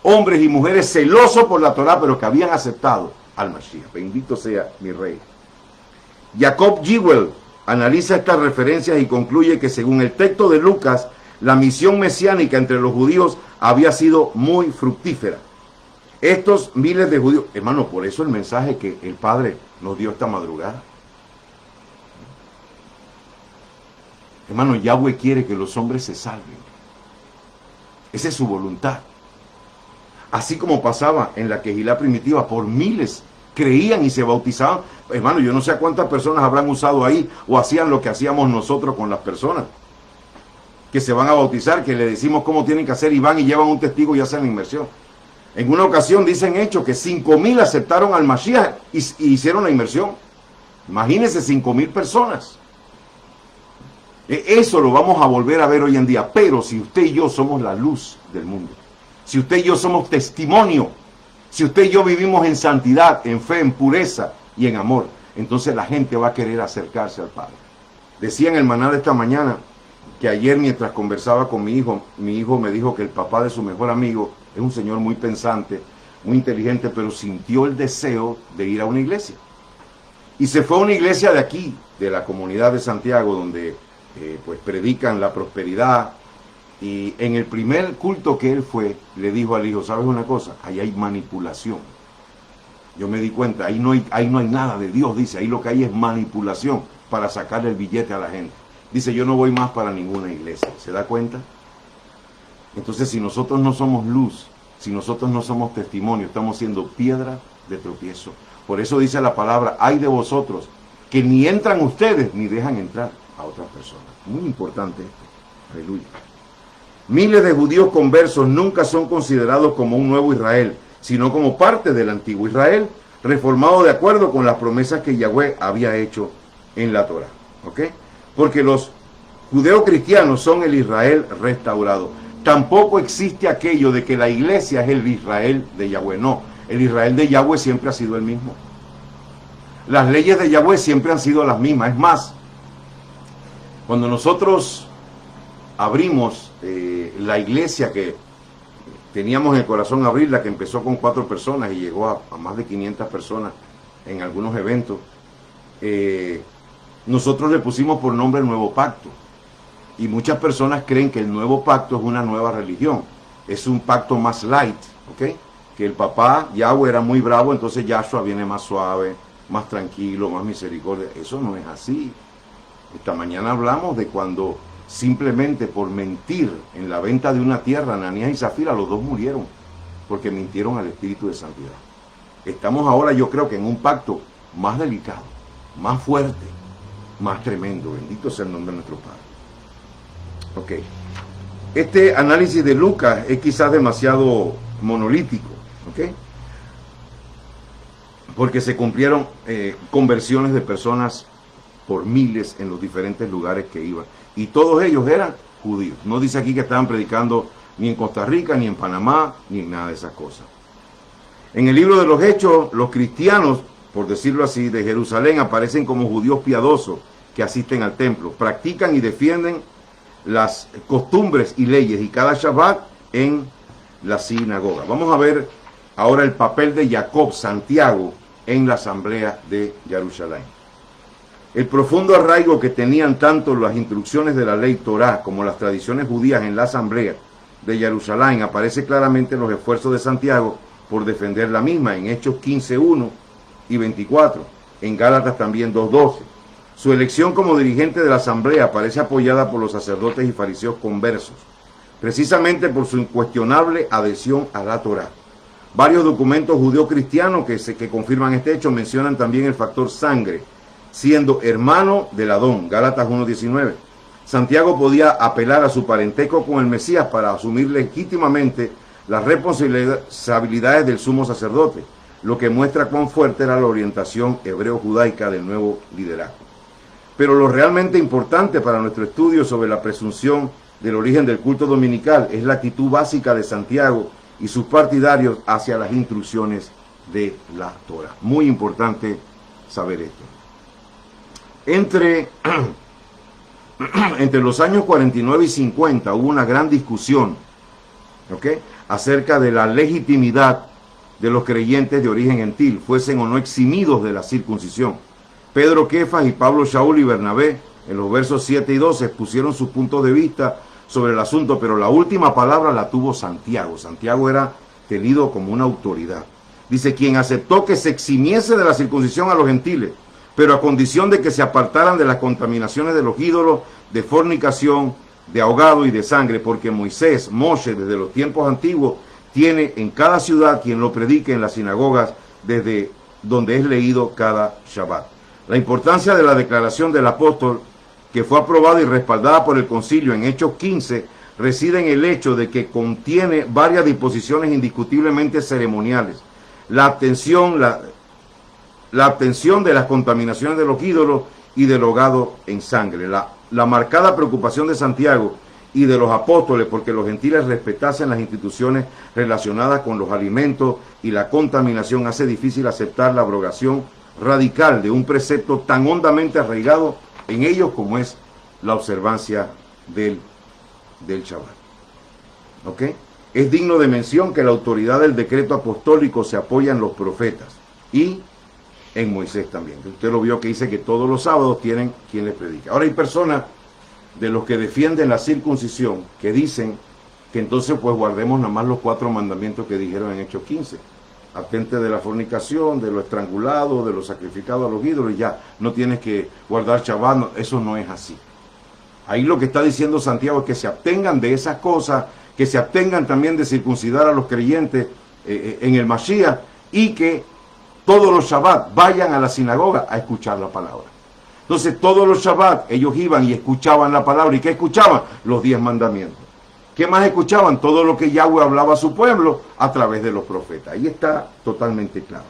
[SPEAKER 1] Hombres y mujeres celosos por la Torá, pero que habían aceptado al Mashiach. Bendito sea mi rey. Jacob Jewell analiza estas referencias y concluye que según el texto de Lucas, la misión mesiánica entre los judíos había sido muy fructífera. Estos miles de judíos, hermano, por eso el mensaje que el Padre nos dio esta madrugada. Hermano, Yahweh quiere que los hombres se salven. Esa es su voluntad. Así como pasaba en la quejilá primitiva, por miles creían y se bautizaban. Hermano, yo no sé a cuántas personas habrán usado ahí o hacían lo que hacíamos nosotros con las personas que se van a bautizar, que le decimos cómo tienen que hacer y van y llevan un testigo y hacen la inmersión. En una ocasión dicen hecho que 5,000 aceptaron al Mashiach y hicieron la inmersión. Imagínense 5,000 personas. Eso lo vamos a volver a ver hoy en día. Pero si usted y yo somos la luz del mundo, si usted y yo somos testimonio, si usted y yo vivimos en santidad, en fe, en pureza y en amor, entonces la gente va a querer acercarse al Padre. Decía en el maná de esta mañana que ayer mientras conversaba con mi hijo me dijo que el papá de su mejor amigo es un señor muy pensante, muy inteligente, pero sintió el deseo de ir a una iglesia. Y se fue a una iglesia de aquí, de la comunidad de Santiago, donde pues predican la prosperidad. Y en el primer culto que él fue, le dijo al hijo, ¿sabes una cosa? Ahí hay manipulación. Yo me di cuenta, ahí no hay nada de Dios, dice, ahí lo que hay es manipulación para sacarle el billete a la gente. Dice, yo no voy más para ninguna iglesia. ¿Se da cuenta? Entonces, si nosotros no somos luz, si nosotros no somos testimonio, estamos siendo piedra de tropiezo. Por eso dice la palabra, ay de vosotros, que ni entran ustedes, ni dejan entrar a otras personas. Muy importante esto. Aleluya. Miles de judíos conversos nunca son considerados como un nuevo Israel, sino como parte del antiguo Israel, reformado de acuerdo con las promesas que Yahweh había hecho en la Torá. ¿Ok? Porque los judeocristianos son el Israel restaurado. Tampoco existe aquello de que la iglesia es el Israel de Yahweh. No, el Israel de Yahweh siempre ha sido el mismo. Las leyes de Yahweh siempre han sido las mismas. Es más, cuando nosotros abrimos la iglesia que teníamos en el corazón abrirla, que empezó con 4 personas y llegó a más de 500 personas en algunos eventos, nosotros le pusimos por nombre el Nuevo Pacto. Y muchas personas creen que el Nuevo Pacto es una nueva religión. Es un pacto más light, ¿ok? Que el papá Yahweh era muy bravo, entonces Yahshua viene más suave, más tranquilo, más misericordia. Eso no es así. Esta mañana hablamos de cuando simplemente por mentir en la venta de una tierra, Ananías y Zafira, los dos murieron porque mintieron al Espíritu de Santidad. Estamos ahora, yo creo que en un pacto más delicado, más fuerte, más tremendo. Bendito sea el nombre de nuestro Padre. Ok. Este análisis de Lucas es quizás demasiado monolítico, ¿ok? Porque se cumplieron conversiones de personas por miles en los diferentes lugares que iban. Y todos ellos eran judíos. No dice aquí que estaban predicando ni en Costa Rica, ni en Panamá, ni en nada de esas cosas. En el libro de los Hechos, los cristianos, por decirlo así, de Jerusalén aparecen como judíos piadosos que asisten al templo, practican y defienden las costumbres y leyes y cada Shabbat en la sinagoga. Vamos a ver ahora el papel de Jacob, Santiago, en la asamblea de Jerusalén. El profundo arraigo que tenían tanto las instrucciones de la ley Torá como las tradiciones judías en la asamblea de Jerusalén aparece claramente en los esfuerzos de Santiago por defender la misma, en Hechos 15:1 y 24, en Gálatas también 2:12. Su elección como dirigente de la asamblea parece apoyada por los sacerdotes y fariseos conversos, precisamente por su incuestionable adhesión a la Torá. Varios documentos judeo-cristianos que confirman este hecho mencionan también el factor sangre, siendo hermano del Adón, Gálatas 1:19. Santiago podía apelar a su parentesco con el Mesías para asumir legítimamente las responsabilidades del sumo sacerdote, lo que muestra cuán fuerte era la orientación hebreo-judaica del nuevo liderazgo. Pero lo realmente importante para nuestro estudio sobre la presunción del origen del culto dominical es la actitud básica de Santiago y sus partidarios hacia las instrucciones de la Torah. Muy importante saber esto. Entre los años 49 y 50 hubo una gran discusión, acerca de la legitimidad de los creyentes de origen gentil, fuesen o no eximidos de la circuncisión. Pedro Kefas y Pablo Shaul y Bernabé, en los versos 7 y 12, expusieron sus puntos de vista sobre el asunto, pero la última palabra la tuvo Santiago. Santiago era tenido como una autoridad. Dice, quien aceptó que se eximiese de la circuncisión a los gentiles, pero a condición de que se apartaran de las contaminaciones de los ídolos, de fornicación, de ahogado y de sangre, porque Moshe, desde los tiempos antiguos, tiene en cada ciudad quien lo predique en las sinagogas, desde donde es leído cada Shabbat. La importancia de la declaración del apóstol, que fue aprobada y respaldada por el concilio en Hechos 15, reside en el hecho de que contiene varias disposiciones indiscutiblemente ceremoniales. La abstención de las contaminaciones de los ídolos y del ahogado en sangre. La marcada preocupación de Santiago y de los apóstoles porque los gentiles respetasen las instituciones relacionadas con los alimentos y la contaminación hace difícil aceptar la abrogación radical de un precepto tan hondamente arraigado en ellos como es la observancia del Shabbat. ¿Ok? Es digno de mención que la autoridad del decreto apostólico se apoya en los profetas y en Moisés también. Usted lo vio que dice que todos los sábados tienen quien les predica. Ahora hay personas de los que defienden la circuncisión que dicen que entonces pues guardemos nada más los 4 mandamientos que dijeron en Hechos 15. Abstente de la fornicación, de lo estrangulado, de lo sacrificado a los ídolos, ya no tienes que guardar Shabbat. No, eso no es así. Ahí lo que está diciendo Santiago es que se abstengan de esas cosas, que se abstengan también de circuncidar a los creyentes en el Mashiach, y que todos los Shabbat vayan a la sinagoga a escuchar la palabra. Entonces todos los Shabbat ellos iban y escuchaban la palabra. ¿Y qué escuchaban? Los 10 mandamientos. ¿Qué más escuchaban? Todo lo que Yahweh hablaba a su pueblo a través de los profetas. Ahí está totalmente claro.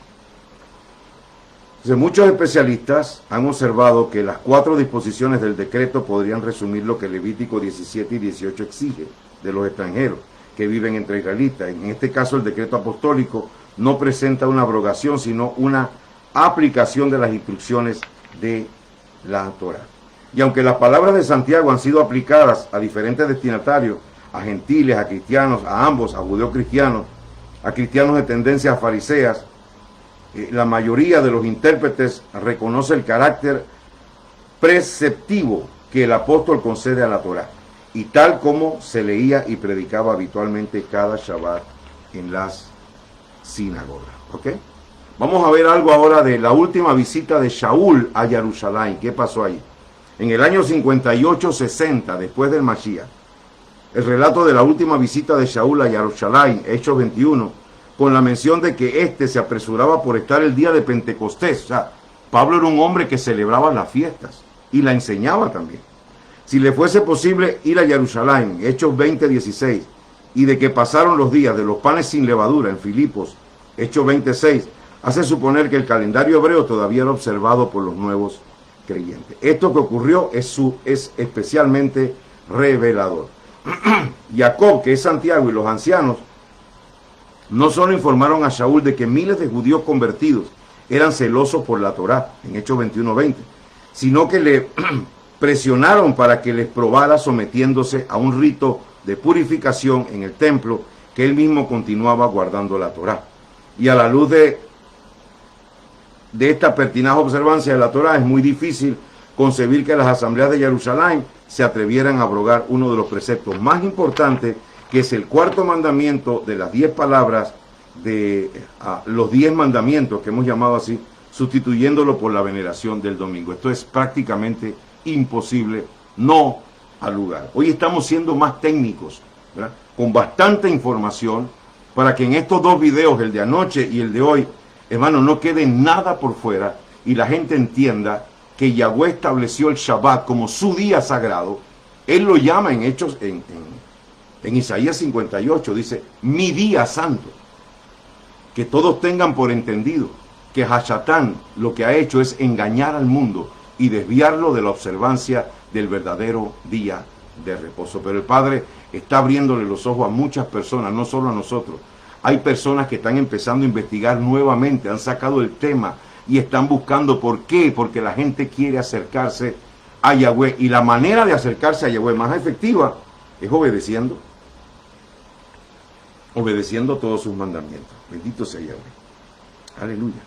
[SPEAKER 1] Entonces, muchos especialistas han observado que las 4 disposiciones del decreto podrían resumir lo que Levítico 17 y 18 exige de los extranjeros que viven entre israelitas. En este caso, el decreto apostólico no presenta una abrogación, sino una aplicación de las instrucciones de la Torah. Y aunque las palabras de Santiago han sido aplicadas a diferentes destinatarios, a gentiles, a cristianos, a ambos, a judeocristianos, a cristianos de tendencias fariseas, la mayoría de los intérpretes reconoce el carácter preceptivo que el apóstol concede a la Torah, y tal como se leía y predicaba habitualmente cada Shabbat en las sinagogas. ¿Ok? Vamos a ver algo ahora de la última visita de Shaul a Jerusalén. ¿Qué pasó ahí? En el año 58-60, después del Mashiach, el relato de la última visita de Shaul a Jerusalén, Hechos 21, con la mención de que éste se apresuraba por estar el día de Pentecostés. O sea, Pablo era un hombre que celebraba las fiestas y la enseñaba también. Si le fuese posible ir a Jerusalén, Hechos 20-16, y de que pasaron los días de los panes sin levadura en Filipos, Hechos 26, hace suponer que el calendario hebreo todavía era observado por los nuevos creyentes. Esto que ocurrió es especialmente revelador. Jacob, que es Santiago, y los ancianos no solo informaron a Shaul de que miles de judíos convertidos eran celosos por la Torá, en Hechos 21-20, sino que le presionaron para que les probara sometiéndose a un rito de purificación en el templo, que él mismo continuaba guardando la Torá. Y a la luz de esta pertinaz observancia de la Torá, es muy difícil concebir que las asambleas de Jerusalén se atrevieran a abrogar uno de los preceptos más importantes, que es el 4º mandamiento de las 10 palabras de los 10 mandamientos, que hemos llamado así, sustituyéndolo por la veneración del domingo. Esto es prácticamente imposible, no al lugar. Hoy estamos siendo más técnicos, ¿verdad?, con bastante información, para que en estos 2 videos, el de anoche y el de hoy, hermano, no quede nada por fuera y la gente entienda que Yahweh estableció el Shabbat como su día sagrado Él lo llama en Hechos, en Isaías 58, dice, mi día santo. Que todos tengan por entendido que Hashatán lo que ha hecho es engañar al mundo y desviarlo de la observancia del verdadero día de reposo. Pero el Padre está abriéndole los ojos a muchas personas, no solo a nosotros. Hay personas que están empezando a investigar nuevamente, han sacado el tema y están buscando por qué, porque la gente quiere acercarse a Yahweh. Y la manera de acercarse a Yahweh más efectiva es obedeciendo todos sus mandamientos. Bendito sea Yahweh. Aleluya.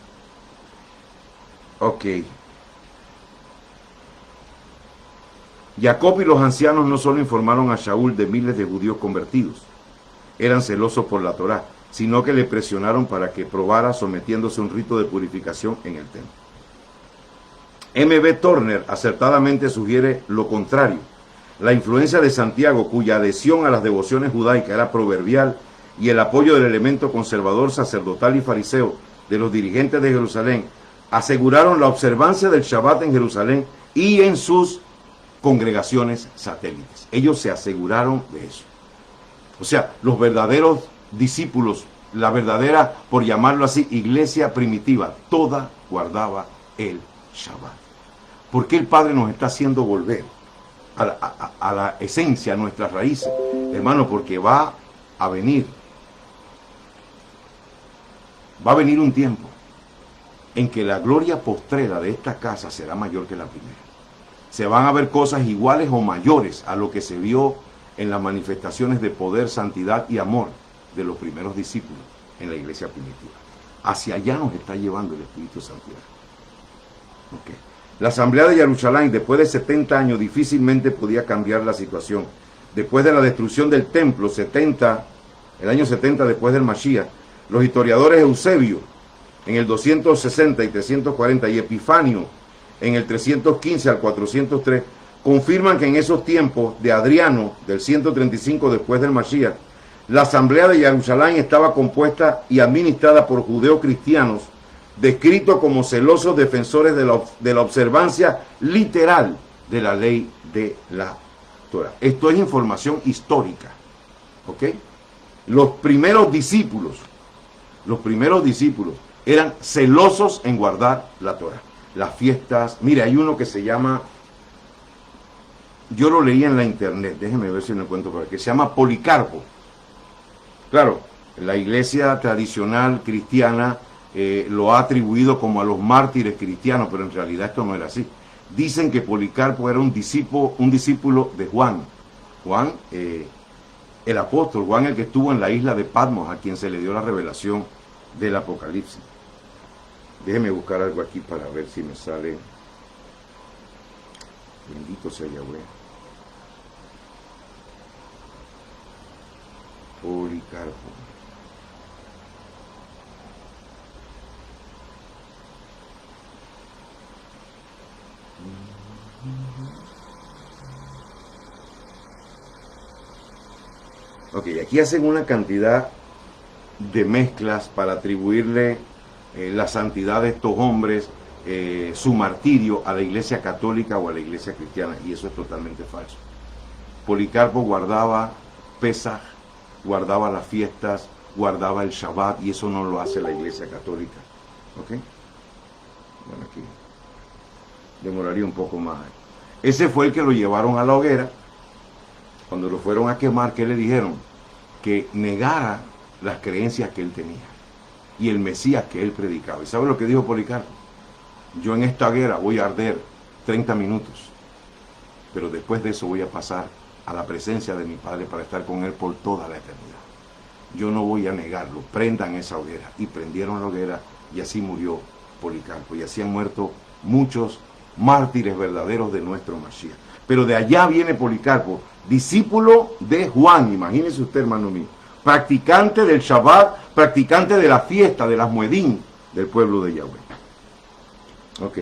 [SPEAKER 1] Ok. Jacob y los ancianos no solo informaron a Shaul de miles de judíos convertidos, eran celosos por la Torá, sino que le presionaron para que probara sometiéndose a un rito de purificación en el templo. M.B. Turner acertadamente sugiere lo contrario. La influencia de Santiago, cuya adhesión a las devociones judaicas era proverbial, y el apoyo del elemento conservador, sacerdotal y fariseo de los dirigentes de Jerusalén, aseguraron la observancia del Shabbat en Jerusalén y en sus congregaciones satélites. Ellos se aseguraron de eso. O sea, los verdaderos discípulos, la verdadera, por llamarlo así, iglesia primitiva, toda guardaba el Shabbat. ¿Por qué el Padre nos está haciendo volver a la esencia, a nuestras raíces? Hermano, porque va a venir un tiempo en que la gloria postrera de esta casa será mayor que la primera. Se van a ver cosas iguales o mayores a lo que se vio en las manifestaciones de poder, santidad y amor de los primeros discípulos en la iglesia primitiva. Hacia allá nos está llevando el Espíritu Santo. Okay. La asamblea de Jerusalén, después de 70 años, difícilmente podía cambiar la situación. Después de la destrucción del templo, el año 70 después del Mashiach, los historiadores Eusebio en el 260 y 340 y Epifanio en el 315 al 403 confirman que en esos tiempos de Adriano, del 135 después del Mashiach, la asamblea de Jerusalén estaba compuesta y administrada por judeocristianos, descritos como celosos defensores de la observancia literal de la ley de la Torah. Esto es información histórica, ¿ok? Los primeros discípulos eran celosos en guardar la Torah. Las fiestas, mire, hay uno que se llama, yo lo leí en la internet, déjenme ver si lo encuentro por aquí, se llama Policarpo. Claro, la iglesia tradicional cristiana lo ha atribuido como a los mártires cristianos, pero en realidad esto no era así. Dicen que Policarpo era un discípulo de Juan. Juan, el apóstol, Juan el que estuvo en la isla de Patmos, a quien se le dio la revelación del Apocalipsis. Déjeme buscar algo aquí para ver si me sale. Bendito sea Yahweh. Policarpo. Ok, aquí hacen una cantidad de mezclas para atribuirle la santidad de estos hombres, su martirio a la iglesia católica o a la iglesia cristiana, y eso es totalmente falso. Policarpo guardaba Pesaj, guardaba las fiestas, guardaba el Shabbat, y eso no lo hace la iglesia católica. ¿Ok? Bueno, aquí demoraría un poco más. Ese fue el que lo llevaron a la hoguera. Cuando lo fueron a quemar, ¿qué le dijeron? Que negara las creencias que él tenía y el Mesías que él predicaba. ¿Y sabe lo que dijo Policarpo? Yo en esta hoguera voy a arder 30 minutos, pero después de eso voy a pasar a la presencia de mi Padre para estar con él por toda la eternidad. Yo no voy a negarlo, prendan esa hoguera. Y prendieron la hoguera y así murió Policarpo. Y así han muerto muchos mártires verdaderos de nuestro Mashiach. Pero de allá viene Policarpo, discípulo de Juan, imagínese usted, hermano mío, practicante del Shabbat, practicante de la fiesta, de las Muedín del pueblo de Yahweh. Ok.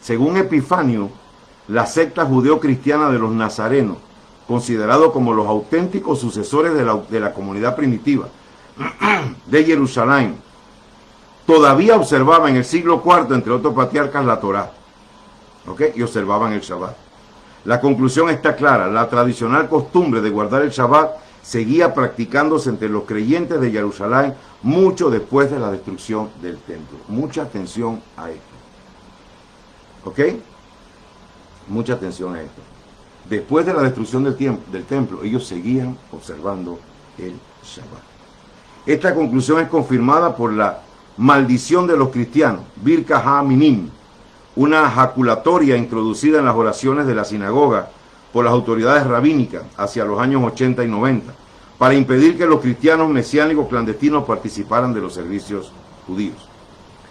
[SPEAKER 1] Según Epifanio, la secta judeo-cristiana de los nazarenos, considerados como los auténticos sucesores de la comunidad primitiva de Jerusalén, todavía observaba en el siglo IV, entre otros patriarcas, la Torá, ¿ok? Y observaban el Shabbat. La conclusión está clara: la tradicional costumbre de guardar el Shabbat seguía practicándose entre los creyentes de Jerusalén mucho después de la destrucción del templo. Mucha atención a esto, ¿ok? Mucha atención a esto. Después de la destrucción del templo, ellos seguían observando el Shabbat. Esta conclusión es confirmada por la maldición de los cristianos, Birkat HaMinim, una jaculatoria introducida en las oraciones de la sinagoga por las autoridades rabínicas hacia los años 80 y 90, para impedir que los cristianos mesiánicos clandestinos participaran de los servicios judíos.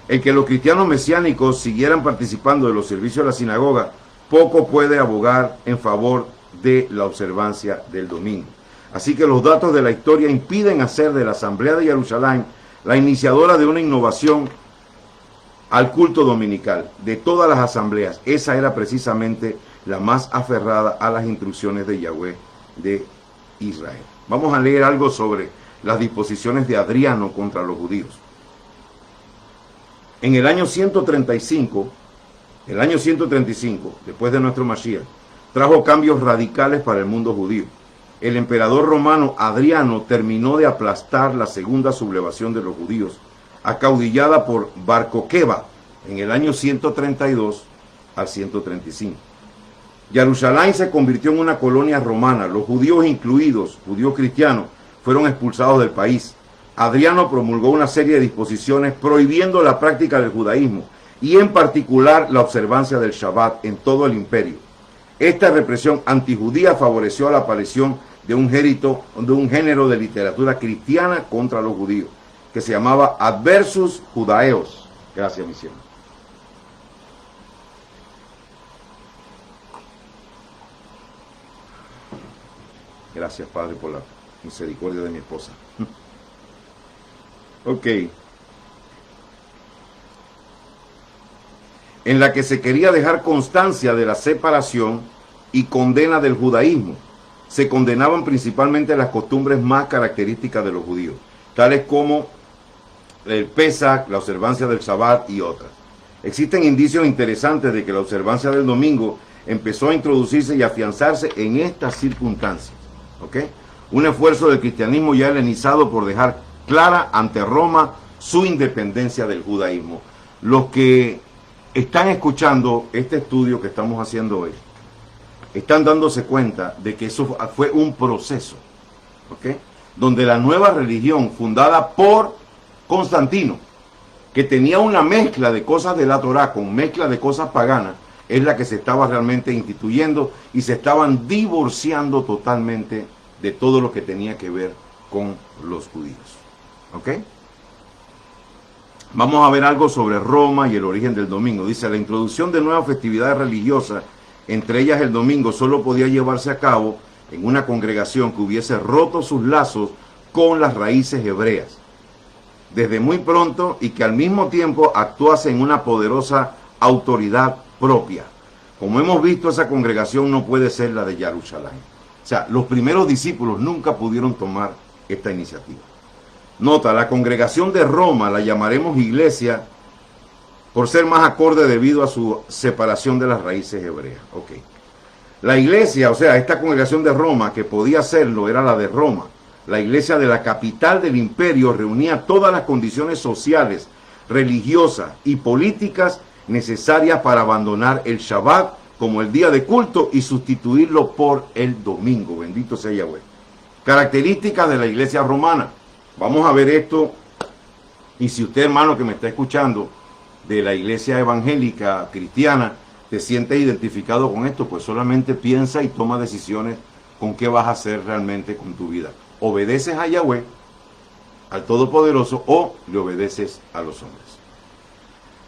[SPEAKER 1] El que los cristianos mesiánicos siguieran participando de los servicios de la sinagoga poco puede abogar en favor de la observancia del domingo. Así que los datos de la historia impiden hacer de la Asamblea de Jerusalén la iniciadora de una innovación al culto dominical. De todas las asambleas, esa era precisamente la más aferrada a las instrucciones de Yahweh de Israel. Vamos a leer algo sobre las disposiciones de Adriano contra los judíos. En el año 135, después de nuestro Mashiach, trajo cambios radicales para el mundo judío. El emperador romano Adriano terminó de aplastar la segunda sublevación de los judíos, acaudillada por Bar Kokheba en el año 132 al 135. Jerusalén se convirtió en una colonia romana. Los judíos incluidos, judíos cristianos, fueron expulsados del país. Adriano promulgó una serie de disposiciones prohibiendo la práctica del judaísmo y en particular la observancia del Shabbat en todo el imperio. Esta represión antijudía favoreció la aparición de un género de literatura cristiana contra los judíos, que se llamaba Adversus Judaeos. Gracias, misión. Gracias, Padre, por la misericordia de mi esposa. Ok. En la que se quería dejar constancia de la separación y condena del judaísmo. Se condenaban principalmente las costumbres más características de los judíos, tales como el Pesach, la observancia del Shabbat y otras. Existen indicios interesantes de que la observancia del domingo empezó a introducirse y afianzarse en estas circunstancias. ¿Ok? Un esfuerzo del cristianismo ya helenizado por dejar clara ante Roma su independencia del judaísmo. Los que están escuchando este estudio que estamos haciendo hoy están dándose cuenta de que eso fue un proceso, ¿ok? Donde la nueva religión fundada por Constantino, que tenía una mezcla de cosas de la Torá con mezcla de cosas paganas, es la que se estaba realmente instituyendo y se estaban divorciando totalmente de todo lo que tenía que ver con los judíos. ¿Ok? Vamos a ver algo sobre Roma y el origen del domingo. Dice: la introducción de nuevas festividades religiosas, entre ellas el domingo, solo podía llevarse a cabo en una congregación que hubiese roto sus lazos con las raíces hebreas desde muy pronto y que al mismo tiempo actuase en una poderosa autoridad propia. Como hemos visto, esa congregación no puede ser la de Jerusalén. O sea, los primeros discípulos nunca pudieron tomar esta iniciativa. Nota, la congregación de Roma la llamaremos iglesia por ser más acorde debido a su separación de las raíces hebreas. Ok. La iglesia, o sea, esta congregación de Roma, que podía serlo, era la de Roma. La iglesia de la capital del imperio reunía todas las condiciones sociales, religiosas y políticas necesarias para abandonar el Shabbat como el día de culto y sustituirlo por el domingo. Bendito sea Yahweh. Características de la iglesia romana. Vamos a ver esto. Y si usted, hermano, que me está escuchando, de la iglesia evangélica cristiana, te sientes identificado con esto, pues solamente piensa y toma decisiones con qué vas a hacer realmente con tu vida. ¿Obedeces a Yahweh, al Todopoderoso, o le obedeces a los hombres?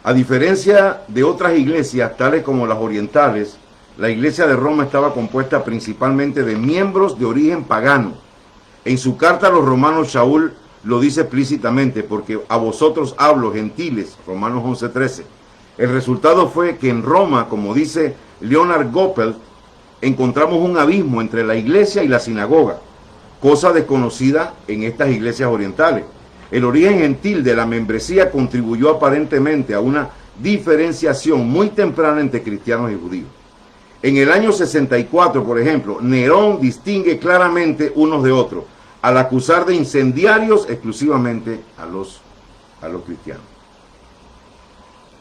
[SPEAKER 1] A diferencia de otras iglesias, tales como las orientales, la iglesia de Roma estaba compuesta principalmente de miembros de origen pagano. En su carta a los romanos, Shaul lo dice explícitamente: porque a vosotros hablo, gentiles, Romanos 11:13. El resultado fue que en Roma, como dice Leonard Goppel, encontramos un abismo entre la iglesia y la sinagoga, cosa desconocida en estas iglesias orientales. El origen gentil de la membresía contribuyó aparentemente a una diferenciación muy temprana entre cristianos y judíos. En el año 64, por ejemplo, Nerón distingue claramente unos de otros, al acusar de incendiarios exclusivamente a los cristianos.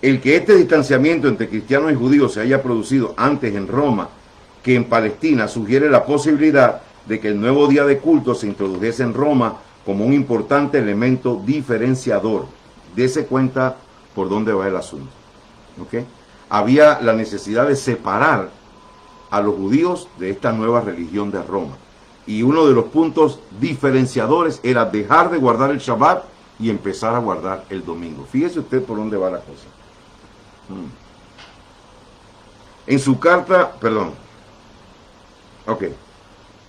[SPEAKER 1] El que este distanciamiento entre cristianos y judíos se haya producido antes en Roma que en Palestina sugiere la posibilidad de que el nuevo día de culto se introdujese en Roma como un importante elemento diferenciador. Dese cuenta por dónde va el asunto. ¿Okay? Había la necesidad de separar a los judíos de esta nueva religión de Roma. Y uno de los puntos diferenciadores era dejar de guardar el Shabbat y empezar a guardar el domingo. Fíjese usted por dónde va la cosa. En su carta,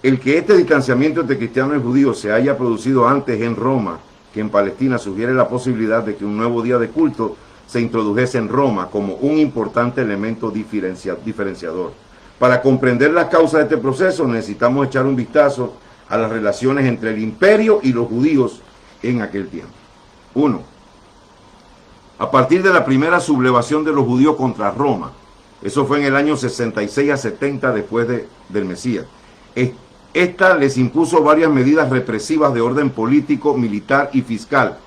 [SPEAKER 1] el que este distanciamiento entre cristianos y judíos se haya producido antes en Roma que en Palestina sugiere la posibilidad de que un nuevo día de culto se introdujese en Roma como un importante elemento diferenciador. Para comprender las causas de este proceso necesitamos echar un vistazo a las relaciones entre el imperio y los judíos en aquel tiempo. 1. A partir de la primera sublevación de los judíos contra Roma, eso fue en el año 66 a 70 después del Mesías, esta les impuso varias medidas represivas de orden político, militar y fiscal.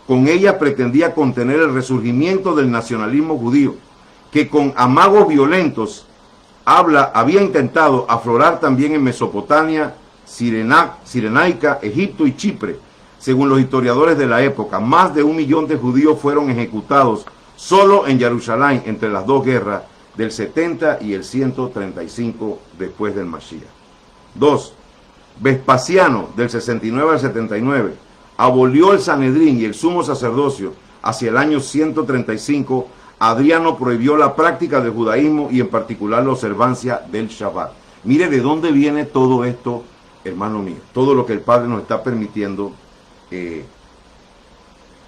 [SPEAKER 1] Con ellas pretendía contener el resurgimiento del nacionalismo judío, que con amagos violentos había intentado aflorar también en Mesopotamia, Cirenaica, Egipto y Chipre. Según los historiadores de la época, más de 1 millón de judíos fueron ejecutados solo en Jerusalén entre las dos guerras del 70 y el 135 después del Mashiach. 2. Vespasiano, del 69 al 79, abolió el Sanedrín y el sumo sacerdocio. Hacia el año 135, Adriano prohibió la práctica del judaísmo y en particular la observancia del Shabbat. Mire de dónde viene todo esto, hermano mío, todo lo que el Padre nos está permitiendo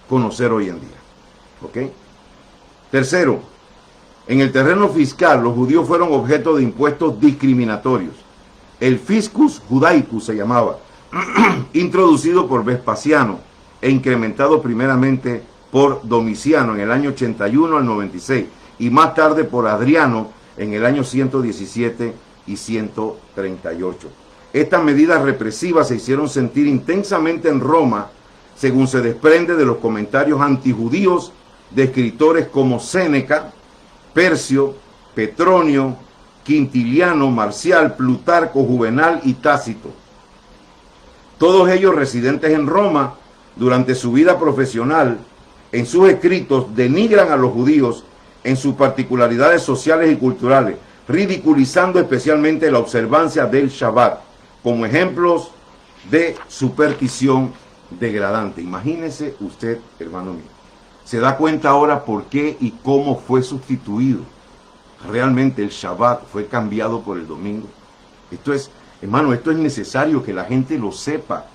[SPEAKER 1] conocer hoy en día. ¿Ok? Tercero, en el terreno fiscal los judíos fueron objeto de impuestos discriminatorios. El fiscus judaicus se llamaba, introducido por Vespasiano e incrementado primeramente por Domiciano en el año 81 al 96 y más tarde por Adriano en el año 117 y 138. Estas medidas represivas se hicieron sentir intensamente en Roma, según se desprende de los comentarios antijudíos de escritores como Séneca, Percio, Petronio, Quintiliano, Marcial, Plutarco, Juvenal y Tácito. Todos ellos residentes en Roma durante su vida profesional, en sus escritos denigran a los judíos en sus particularidades sociales y culturales, ridiculizando especialmente la observancia del Shabbat como ejemplos de superstición degradante. Imagínese usted, hermano mío, se da cuenta ahora por qué y cómo fue sustituido. Realmente el Shabbat fue cambiado por el domingo. Esto es, hermano, esto es necesario que la gente lo sepa.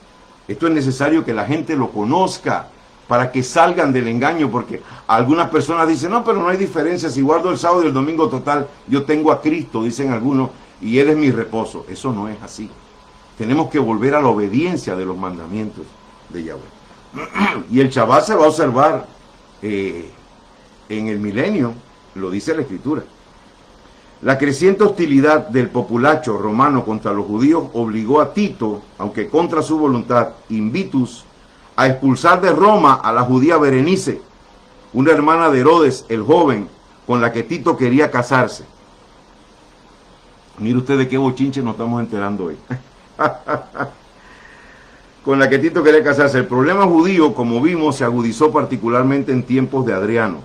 [SPEAKER 1] Esto es necesario que la gente lo conozca para que salgan del engaño, porque algunas personas dicen, no, pero no hay diferencia, si guardo el sábado y el domingo total, yo tengo a Cristo, dicen algunos, y Él es mi reposo. Eso no es así. Tenemos que volver a la obediencia de los mandamientos de Yahweh. Y el Shabbat se va a observar en el milenio, lo dice la Escritura. La creciente hostilidad del populacho romano contra los judíos obligó a Tito, aunque contra su voluntad, Invitus, a expulsar de Roma a la judía Berenice, una hermana de Herodes el joven, con la que Tito quería casarse. Mire usted de qué bochinche nos estamos enterando hoy. Con la que Tito quería casarse. El problema judío, como vimos, se agudizó particularmente en tiempos de Adriano,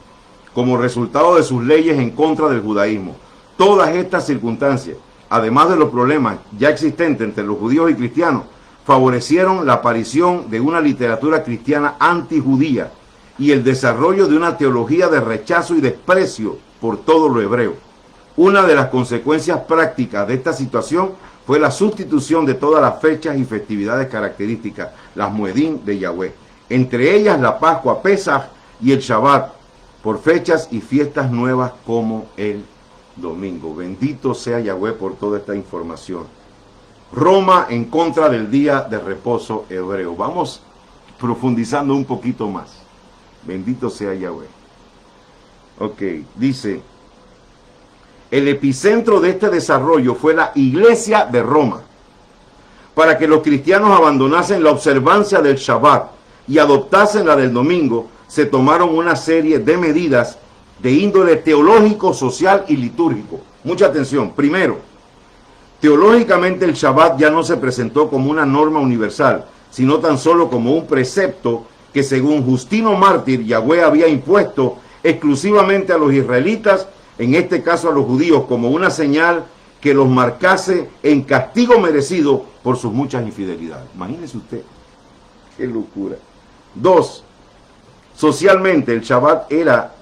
[SPEAKER 1] como resultado de sus leyes en contra del judaísmo. Todas estas circunstancias, además de los problemas ya existentes entre los judíos y cristianos, favorecieron la aparición de una literatura cristiana antijudía y el desarrollo de una teología de rechazo y desprecio por todo lo hebreo. Una de las consecuencias prácticas de esta situación fue la sustitución de todas las fechas y festividades características, las Moedim de Yahweh, entre ellas la Pascua, Pesaj y el Shabbat, por fechas y fiestas nuevas como el domingo. Bendito sea Yahweh por toda esta información. Roma en contra del día de reposo hebreo. Vamos profundizando un poquito más. Bendito sea Yahweh. Ok, dice, el epicentro de este desarrollo fue la Iglesia de Roma. Para que los cristianos abandonasen la observancia del Shabbat y adoptasen la del domingo, se tomaron una serie de medidas de índole teológico, social y litúrgico. Mucha atención. Primero, teológicamente el Shabbat ya no se presentó como una norma universal, sino tan solo como un precepto que según Justino Mártir, Yahweh había impuesto exclusivamente a los israelitas, en este caso a los judíos, como una señal que los marcase en castigo merecido por sus muchas infidelidades. Imagínese usted, qué locura. Dos, socialmente el Shabbat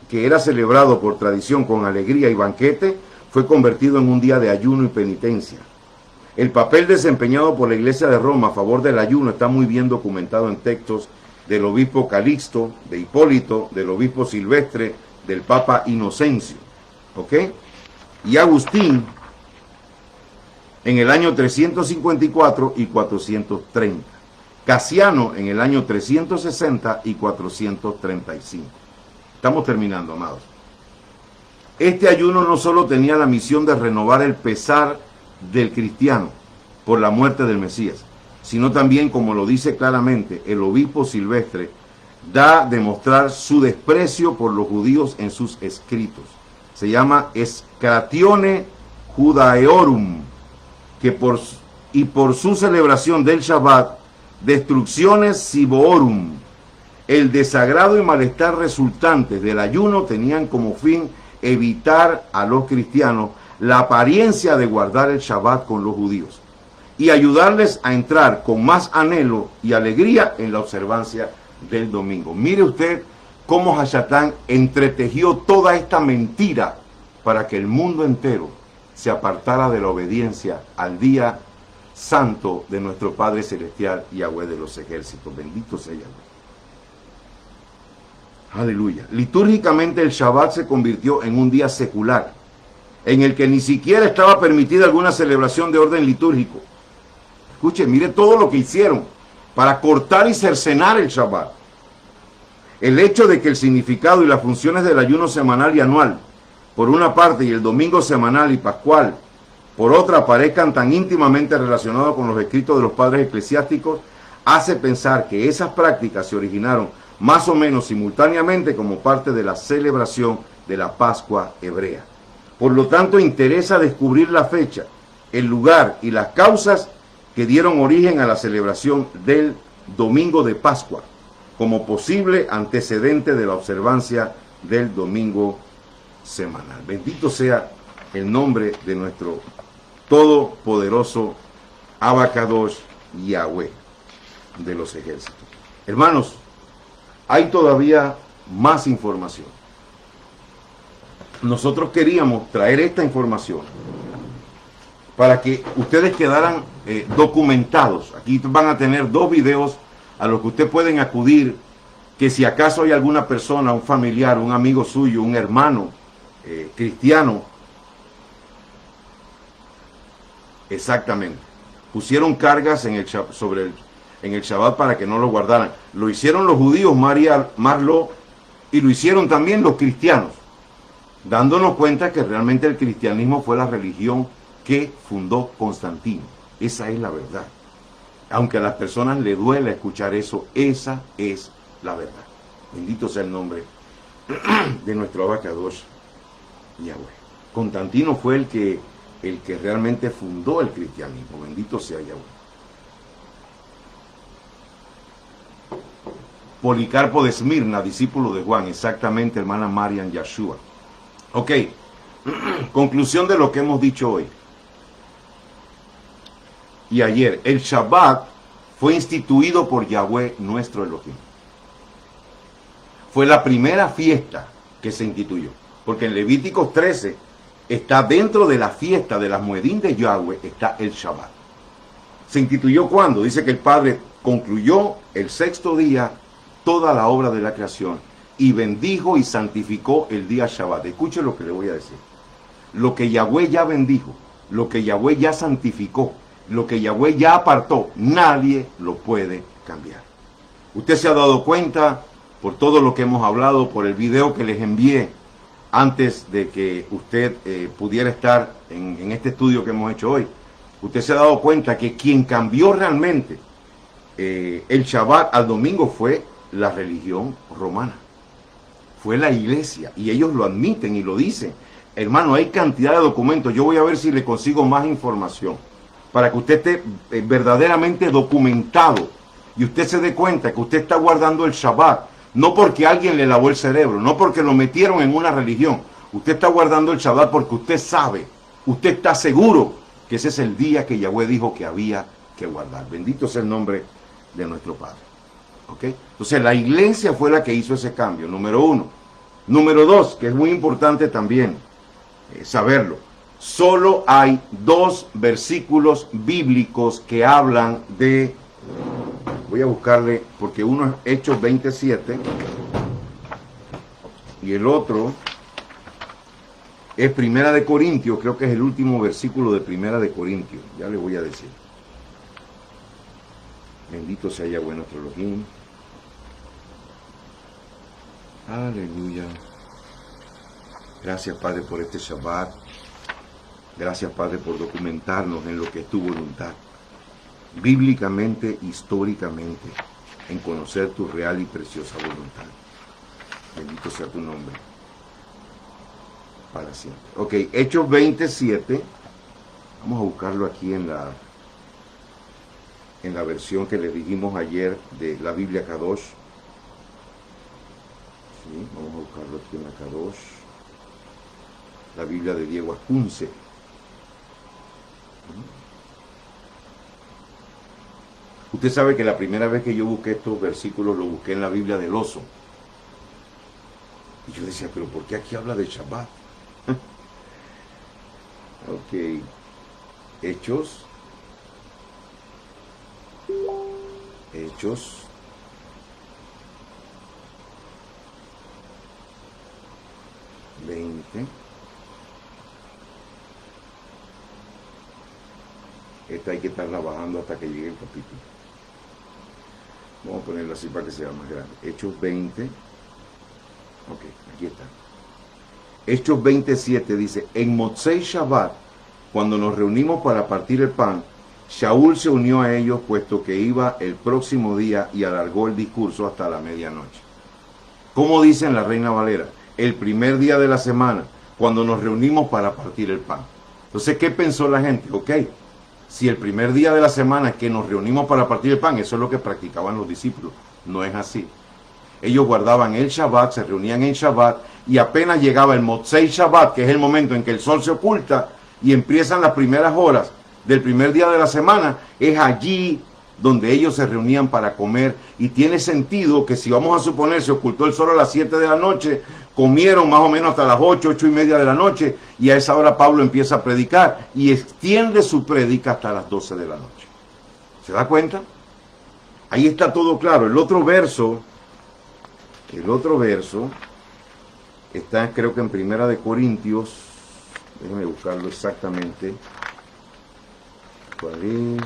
[SPEAKER 1] que era celebrado por tradición con alegría y banquete, fue convertido en un día de ayuno y penitencia. El papel desempeñado por la Iglesia de Roma a favor del ayuno está muy bien documentado en textos del obispo Calixto, de Hipólito, del obispo Silvestre, del Papa Inocencio. ¿Ok? Y Agustín en el año 354 y 430. Casiano en el año 360 y 435. Estamos terminando, amados. Este ayuno no solo tenía la misión de renovar el pesar del cristiano por la muerte del Mesías, sino también, como lo dice claramente el obispo Silvestre, da a demostrar su desprecio por los judíos en sus escritos. Se llama Scratione Judaeorum, que por su celebración del Shabbat, Destrucciones Siboorum, el desagrado y malestar resultantes del ayuno tenían como fin evitar a los cristianos la apariencia de guardar el Shabbat con los judíos y ayudarles a entrar con más anhelo y alegría en la observancia del domingo. Mire usted cómo Hashatán entretejió toda esta mentira para que el mundo entero se apartara de la obediencia al día santo de nuestro Padre Celestial, Yahweh de los ejércitos. Bendito sea Yahweh. Aleluya. Litúrgicamente el Shabbat se convirtió en un día secular, en el que ni siquiera estaba permitida alguna celebración de orden litúrgico. Escuche, mire todo lo que hicieron para cortar y cercenar el Shabbat. El hecho de que el significado y las funciones del ayuno semanal y anual, por una parte, y el domingo semanal y pascual, por otra, aparezcan tan íntimamente relacionados con los escritos de los padres eclesiásticos, hace pensar que esas prácticas se originaron más o menos simultáneamente como parte de la celebración de la Pascua hebrea. Por lo tanto, interesa descubrir la fecha, el lugar y las causas que dieron origen a la celebración del domingo de Pascua, como posible antecedente de la observancia del domingo semanal. Bendito sea el nombre de nuestro todopoderoso Abacadosh Yahweh de los ejércitos. Hermanos, hay todavía más información. Nosotros queríamos traer esta información para que ustedes quedaran documentados. Aquí van a tener 2 videos a los que ustedes pueden acudir, que si acaso hay alguna persona, un familiar, un amigo suyo, un hermano cristiano, exactamente, pusieron cargas en el Shabbat para que no lo guardaran. Lo hicieron los judíos, Marlo, y lo hicieron también los cristianos, dándonos cuenta que realmente el cristianismo fue la religión que fundó Constantino. Esa es la verdad. Aunque a las personas les duele escuchar eso, esa es la verdad. Bendito sea el nombre de nuestro Abacadosh Yahweh. Constantino fue el que realmente fundó el cristianismo. Bendito sea Yahweh. Policarpo de Esmirna, discípulo de Juan, exactamente, hermana Marian Yashua. Ok, conclusión de lo que hemos dicho hoy y ayer. El Shabbat fue instituido por Yahweh, nuestro Elohim. Fue la primera fiesta que se instituyó, porque en Levíticos 13 está dentro de la fiesta de las Moedín de Yahweh, está el Shabbat. ¿Se instituyó cuándo? Dice que el Padre concluyó el 6º día toda la obra de la creación y bendijo y santificó el día Shabbat. Escuche lo que le voy a decir. Lo que Yahweh ya bendijo, lo que Yahweh ya santificó, lo que Yahweh ya apartó, nadie lo puede cambiar. Usted se ha dado cuenta por todo lo que hemos hablado, por el video que les envié antes de que usted pudiera estar en este estudio que hemos hecho hoy. Usted se ha dado cuenta que quien cambió realmente el Shabbat al domingo fue la religión romana. Fue la iglesia, y ellos lo admiten y lo dicen. Hermano, hay cantidad de documentos. Yo voy a ver si le consigo más información para que usted esté verdaderamente documentado y usted se dé cuenta que usted está guardando el Shabbat, no porque alguien le lavó el cerebro, no porque lo metieron en una religión. Usted está guardando el Shabbat porque usted sabe, usted está seguro que ese es el día que Yahweh dijo que había que guardar. Bendito sea el nombre de nuestro Padre. ¿Ok? Entonces la iglesia fue la que hizo ese cambio, número uno. Número dos, que es muy importante también saberlo. Solo hay 2 versículos bíblicos que hablan de... Voy a buscarle, porque uno es Hechos 27 y el otro es Primera de Corintios, creo que es el último versículo de Primera de Corintios, ya le voy a decir. Bendito sea Yahweh nuestro Elohim. Aleluya. Gracias, Padre, por este Shabbat. Gracias, Padre, por documentarnos en lo que es tu voluntad, bíblicamente, históricamente, en conocer tu real y preciosa voluntad. Bendito sea tu nombre, para siempre. Ok, Hechos 27, vamos a buscarlo aquí en la versión que le dijimos ayer de la Biblia Kadosh. Sí, vamos a buscarlo aquí en la Kadosh, la Biblia de Diego Ascunce. Usted sabe que la primera vez que yo busqué estos versículos, lo busqué en la Biblia del Oso. Y yo decía, pero ¿por qué aquí habla de Shabbat? Ok. Hechos 20. Esta hay que estarla bajando hasta que llegue el capítulo. Vamos a ponerla así para que sea más grande. Hechos 20. Ok, aquí está. Hechos 27 dice, en Motzei Shabbat, cuando nos reunimos para partir el pan, Shaul se unió a ellos, puesto que iba el próximo día, y alargó el discurso hasta la medianoche. ¿Cómo dice en la Reina Valera? El primer día de la semana, cuando nos reunimos para partir el pan. Entonces, ¿qué pensó la gente? Ok, si el primer día de la semana es que nos reunimos para partir el pan, eso es lo que practicaban los discípulos. No es así. Ellos guardaban el Shabbat, se reunían en Shabbat, y apenas llegaba el Motzei Shabbat, que es el momento en que el sol se oculta y empiezan las primeras horas del primer día de la semana, es allí donde ellos se reunían para comer. Y tiene sentido que si vamos a suponer se ocultó el sol a las 7 de la noche, comieron más o menos hasta las 8, 8 y media de la noche, y a esa hora Pablo empieza a predicar y extiende su prédica hasta las 12 de la noche. ¿Se da cuenta? Ahí está todo claro. El otro verso está, creo que en Primera de Corintios, déjenme buscarlo exactamente. ¿Cuál es?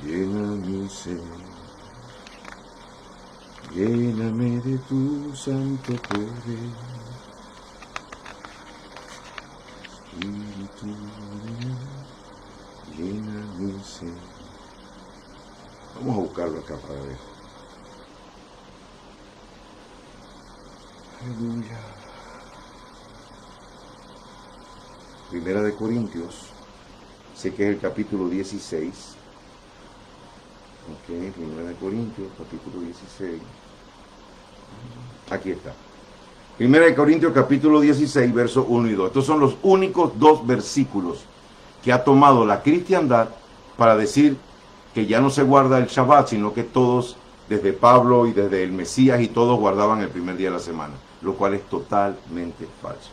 [SPEAKER 1] Llena mi ser, lléname de tu santo poder. Espíritu de Dios, llena mi ser. Vamos a buscarlo acá para ver. Aleluya. Primera de Corintios, sé que es el capítulo 16. Ok, Primera de Corintios, capítulo 16. Aquí está. Primera de Corintios, capítulo 16, versos 1 y 2. Estos son los únicos 2 versículos que ha tomado la cristiandad para decir que ya no se guarda el Shabbat, sino que todos, desde Pablo y desde el Mesías y todos guardaban el primer día de la semana, lo cual es totalmente falso.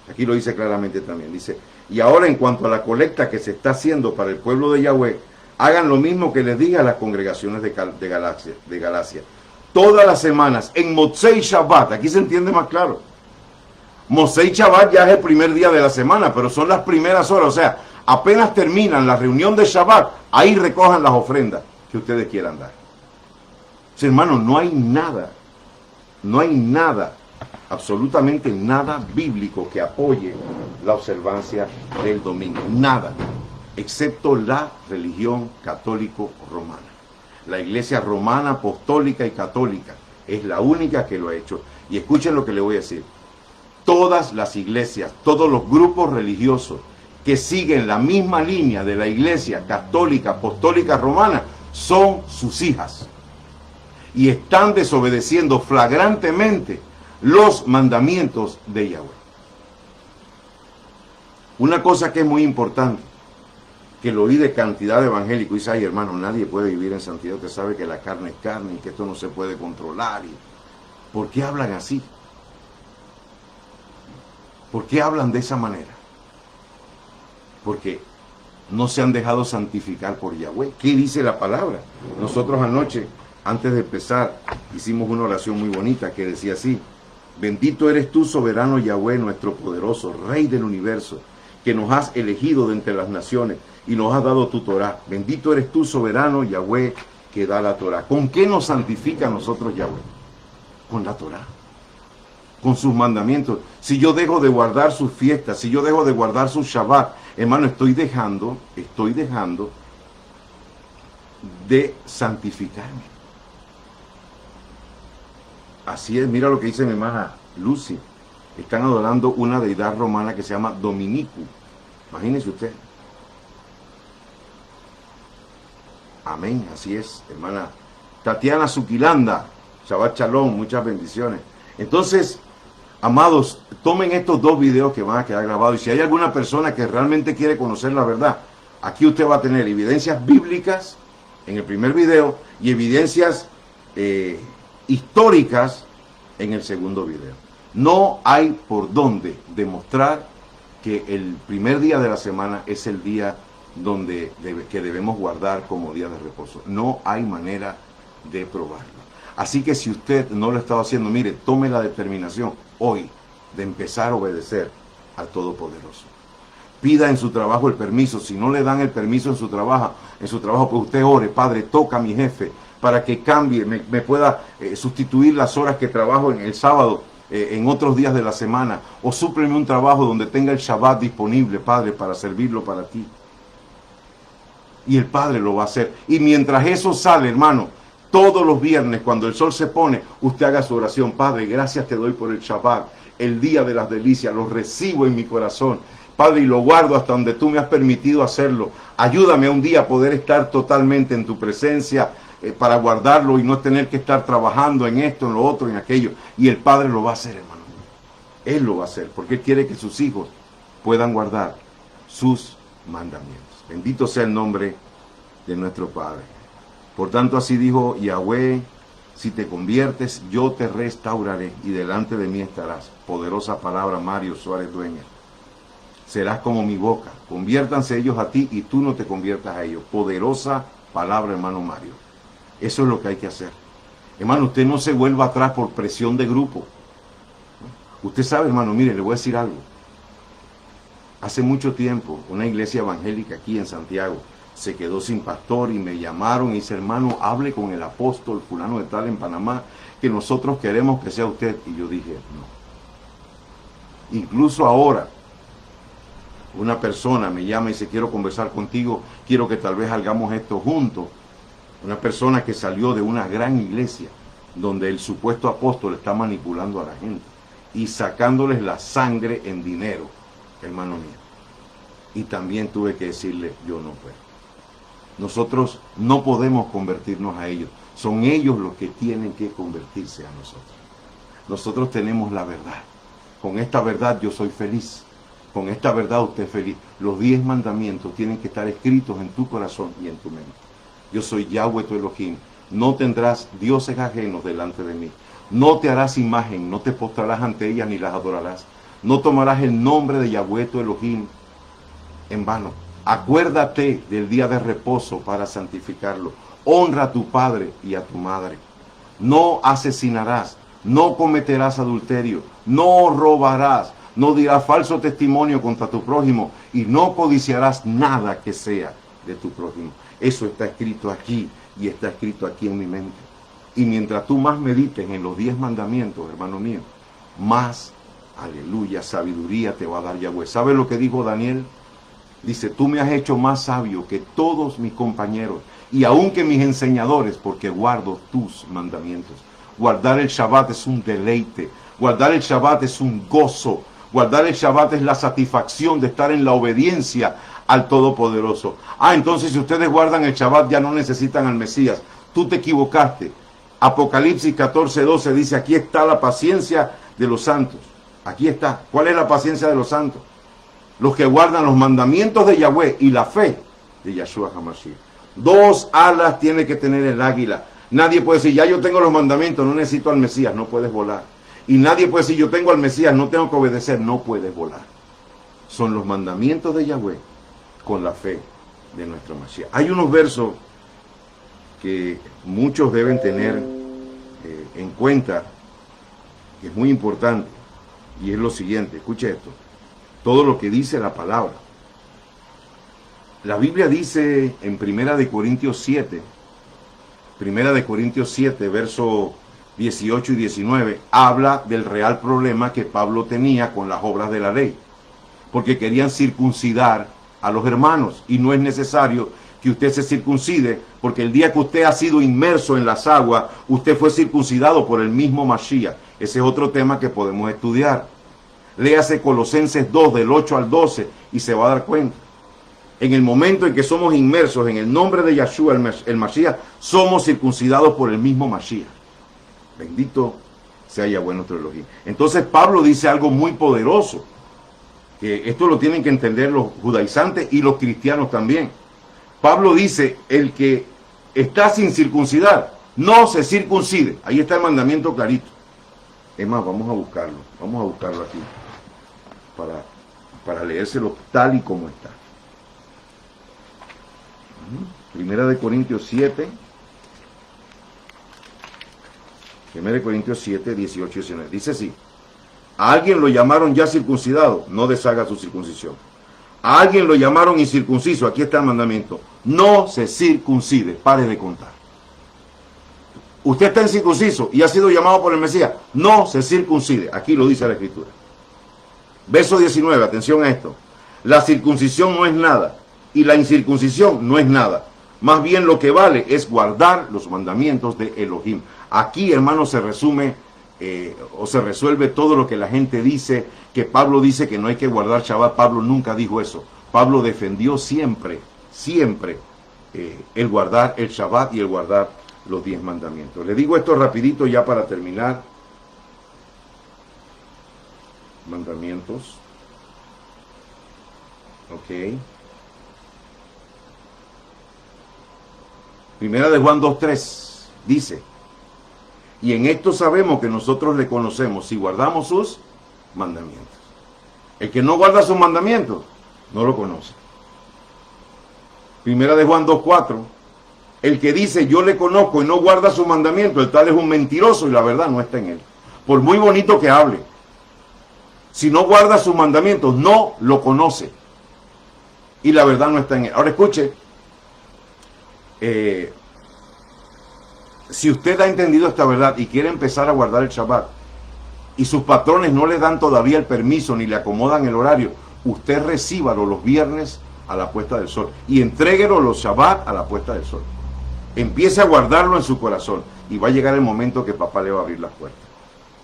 [SPEAKER 1] Aquí lo dice claramente también, dice, y ahora en cuanto a la colecta que se está haciendo para el pueblo de Yahweh, hagan lo mismo que les diga a las congregaciones de Galacia. Todas las semanas, en Motzei Shabbat, aquí se entiende más claro. Motzei Shabbat ya es el primer día de la semana, pero son las primeras horas, o sea, Apenas terminan la reunión de Shabbat, ahí recojan las ofrendas que ustedes quieran dar. Sí, hermano, no hay nada, absolutamente nada bíblico que apoye la observancia del domingo. Nada, excepto la religión católico-romana. La iglesia romana, apostólica y católica es la única que lo ha hecho. Y escuchen lo que le voy a decir. Todas las iglesias, todos los grupos religiosos que siguen la misma línea de la iglesia católica, apostólica, romana, son sus hijas. Y están desobedeciendo flagrantemente los mandamientos de Yahweh. Una cosa que es muy importante, que lo oí de cantidad de evangélicos, dice, ay hermano, nadie puede vivir en santidad, usted sabe que la carne es carne y que esto no se puede controlar. ¿Por qué hablan así? ¿Por qué hablan de esa manera? Porque no se han dejado santificar por Yahweh. ¿Qué dice la palabra? Nosotros anoche, antes de empezar, hicimos una oración muy bonita que decía así: bendito eres tú, soberano Yahweh, nuestro poderoso, Rey del universo, que nos has elegido de entre las naciones y nos has dado tu Torah. Bendito eres tú, soberano Yahweh, que da la Torah. ¿Con qué nos santifica a nosotros Yahweh? Con la Torah, con sus mandamientos. Si yo dejo de guardar sus fiestas, si yo dejo de guardar sus Shabbat, hermano, estoy dejando de santificarme. Así es, mira lo que dice mi hermana Lucy. Están adorando una deidad romana que se llama Dominicu. Imagínense usted. Amén, así es, hermana Tatiana Zuquilanda. Shabbat Shalom, muchas bendiciones. Entonces, amados, tomen estos dos videos que van a quedar grabados. Y si hay alguna persona que realmente quiere conocer la verdad, aquí usted va a tener evidencias bíblicas en el primer video y evidencias históricas en el segundo video. No hay por dónde demostrar que el primer día de la semana es el día que debemos guardar como día de reposo. No hay manera de probarlo. Así que si usted no lo está haciendo, mire, tome la determinación hoy de empezar a obedecer al Todopoderoso. Pida en su trabajo el permiso. Si no le dan el permiso en su trabajo, pues usted ore: Padre, toca a mi jefe para que cambie, me pueda sustituir las horas que trabajo en el sábado, en otros días de la semana, o súpleme un trabajo donde tenga el Shabbat disponible, Padre, para servirlo para ti. Y el Padre lo va a hacer. Y mientras eso sale, hermano, todos los viernes, cuando el sol se pone, usted haga su oración: Padre, gracias te doy por el Shabbat, el día de las delicias, lo recibo en mi corazón, Padre, y lo guardo hasta donde tú me has permitido hacerlo. Ayúdame un día a poder estar totalmente en tu presencia, para guardarlo y no tener que estar trabajando en esto, en lo otro, en aquello. Y el Padre lo va a hacer, hermano. Él lo va a hacer, porque Él quiere que sus hijos puedan guardar sus mandamientos. Bendito sea el nombre de nuestro Padre. Por tanto, así dijo Yahweh: si te conviertes, yo te restauraré y delante de mí estarás. Poderosa palabra, Mario Suárez Dueña. Serás como mi boca. Conviértanse ellos a ti y tú no te conviertas a ellos. Poderosa palabra, hermano Mario. Eso es lo que hay que hacer. Hermano, usted no se vuelva atrás por presión de grupo. Usted sabe, hermano, mire, le voy a decir algo. Hace mucho tiempo, una iglesia evangélica aquí en Santiago se quedó sin pastor y me llamaron y dice: hermano, hable con el apóstol fulano de tal en Panamá, que nosotros queremos que sea usted. Y yo dije: no. Incluso ahora, una persona me llama y dice: quiero conversar contigo, quiero que tal vez hagamos esto juntos. Una persona que salió de una gran iglesia donde el supuesto apóstol está manipulando a la gente y sacándoles la sangre en dinero, hermano mío. Y también tuve que decirle: yo no puedo. Nosotros no podemos convertirnos a ellos. Son ellos los que tienen que convertirse a nosotros. Nosotros tenemos la verdad. Con esta verdad yo soy feliz. Con esta verdad usted es feliz. Los 10 mandamientos tienen que estar escritos en tu corazón y en tu mente. Yo soy Yahweh tu Elohim. No tendrás dioses ajenos delante de mí. No te harás imagen, no te postrarás ante ellas ni las adorarás. No tomarás el nombre de Yahweh tu Elohim en vano. Acuérdate del día de reposo para santificarlo. Honra a tu padre y a tu madre. No asesinarás, no cometerás adulterio, no robarás, no dirás falso testimonio contra tu prójimo y no codiciarás nada que sea de tu prójimo. Eso está escrito aquí y está escrito aquí en mi mente. Y mientras tú más medites en los 10 mandamientos, hermano mío, más, aleluya, sabiduría te va a dar Yahweh. ¿Sabes lo que dijo Daniel? Dice, tú me has hecho más sabio que todos mis compañeros y aun que mis enseñadores, porque guardo tus mandamientos. Guardar el Shabbat es un deleite. Guardar el Shabbat es un gozo. Guardar el Shabbat es la satisfacción de estar en la obediencia al Todopoderoso. Entonces si ustedes guardan el Shabbat ya no necesitan al Mesías. Tú te equivocaste. Apocalipsis 14:12 dice, aquí está la paciencia de los santos. Aquí está. ¿Cuál es la paciencia de los santos? Los que guardan los mandamientos de Yahweh y la fe de Yahshua HaMashiach. 2 alas tiene que tener el águila. Nadie puede decir, ya yo tengo los mandamientos, no necesito al Mesías, no puedes volar. Y nadie puede decir, yo tengo al Mesías, no tengo que obedecer, no puedes volar. Son los mandamientos de Yahweh con la fe de nuestro Mashiach. Hay unos versos que muchos deben tener en cuenta, que es muy importante, y es lo siguiente, escuche esto, todo lo que dice la palabra. La Biblia dice en Primera de Corintios 7, verso 18 y 19, habla del real problema que Pablo tenía con las obras de la ley, porque querían circuncidar a los hermanos, y no es necesario que usted se circuncide, porque el día que usted ha sido inmerso en las aguas, usted fue circuncidado por el mismo Mashiach. Ese es otro tema que podemos estudiar. Léase Colosenses 2, del 8 al 12, y se va a dar cuenta. En el momento en que somos inmersos en el nombre de Yahshua, el Mashiach, somos circuncidados por el mismo Mashiach. Bendito sea Yahweh nuestro Elohim. Entonces Pablo dice algo muy poderoso, que esto lo tienen que entender los judaizantes y los cristianos también. Pablo dice, el que está sin circuncidar, no se circuncide. Ahí está el mandamiento clarito. Es más, vamos a buscarlo aquí, para leérselo tal y como está. Primera de Corintios 7, 18 y 19. Dice así, a alguien lo llamaron ya circuncidado, no deshaga su circuncisión. A alguien lo llamaron incircunciso, aquí está el mandamiento, no se circuncide, pare de contar. Usted está incircunciso y ha sido llamado por el Mesías, no se circuncide, aquí lo dice la Escritura. Verso 19, atención a esto, la circuncisión no es nada y la incircuncisión no es nada, más bien lo que vale es guardar los mandamientos de Elohim. Aquí, hermano, se resume o se resuelve todo lo que la gente dice, que Pablo dice que no hay que guardar Shabbat. Pablo nunca dijo eso. Pablo defendió siempre el guardar el Shabbat y el guardar los 10 mandamientos. Le digo esto rapidito ya para terminar. Mandamientos. Ok. Primera de Juan 2:3 dice, y en esto sabemos que nosotros le conocemos si guardamos sus mandamientos. El que no guarda sus mandamientos, no lo conoce. Primera de Juan 2:4, el que dice yo le conozco y no guarda sus mandamientos, el tal es un mentiroso y la verdad no está en él. Por muy bonito que hable, si no guarda sus mandamientos, no lo conoce. Y la verdad no está en él. Ahora escuche, si usted ha entendido esta verdad y quiere empezar a guardar el Shabbat y sus patrones no le dan todavía el permiso ni le acomodan el horario, usted recíbalo los viernes a la puesta del sol y entréguelo los Shabbat a la puesta del sol. Empiece a guardarlo en su corazón y va a llegar el momento que papá le va a abrir las puertas.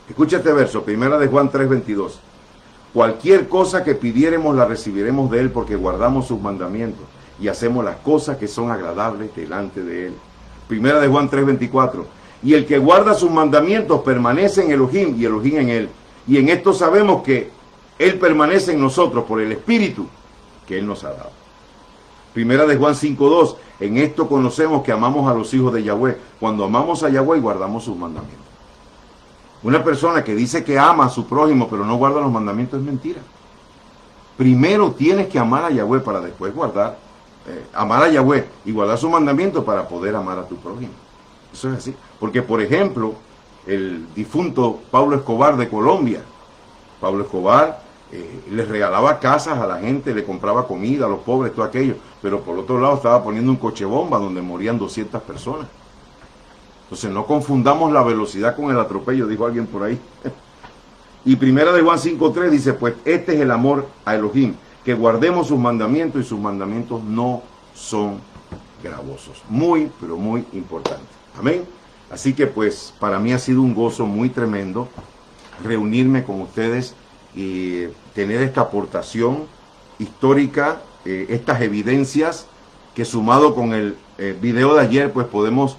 [SPEAKER 1] Escucha este verso, Primera de Juan 3:22. Cualquier cosa que pidiéremos la recibiremos de él porque guardamos sus mandamientos y hacemos las cosas que son agradables delante de él. Primera de Juan 3:24. Y el que guarda sus mandamientos permanece en Elohim y Elohim en él. Y en esto sabemos que él permanece en nosotros por el Espíritu que él nos ha dado. Primera de Juan 5:2. En esto conocemos que amamos a los hijos de Yahweh, cuando amamos a Yahweh y guardamos sus mandamientos. Una persona que dice que ama a su prójimo pero no guarda los mandamientos es mentira. Primero tienes que amar a Yahweh para después amar a Yahweh y guardar sus mandamientos para poder amar a tu prójimo. Eso es así. Porque, por ejemplo, el difunto Pablo Escobar de Colombia, Pablo Escobar les regalaba casas a la gente, le compraba comida a los pobres, todo aquello, pero por otro lado estaba poniendo un coche bomba donde morían 200 personas. Entonces no confundamos la velocidad con el atropello, dijo alguien por ahí. Y primera de Juan 5:3 dice, pues este es el amor a Elohim, que guardemos sus mandamientos, y sus mandamientos no son gravosos. Muy, pero muy importante. Amén. Así que pues para mí ha sido un gozo muy tremendo reunirme con ustedes y tener esta aportación histórica, estas evidencias que sumado con el video de ayer pues podemos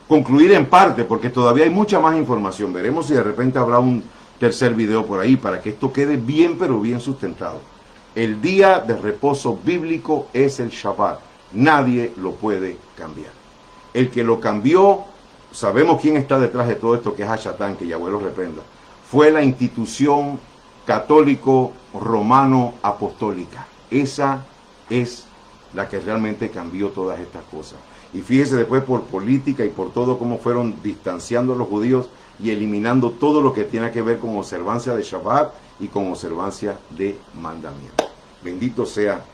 [SPEAKER 1] concluir en parte, porque todavía hay mucha más información. Veremos si de repente habrá un tercer video por ahí para que esto quede bien pero bien sustentado. El día de reposo bíblico es el Shabbat. Nadie lo puede cambiar. El que lo cambió, sabemos quién está detrás de todo esto, que es Hashatán, que Yahweh lo reprenda. Fue la institución católico romano apostólica. Esa es la que realmente cambió todas estas cosas. Y fíjese después por política y por todo cómo fueron distanciando a los judíos y eliminando todo lo que tiene que ver con observancia de Shabbat y con observancia de mandamientos. Bendito sea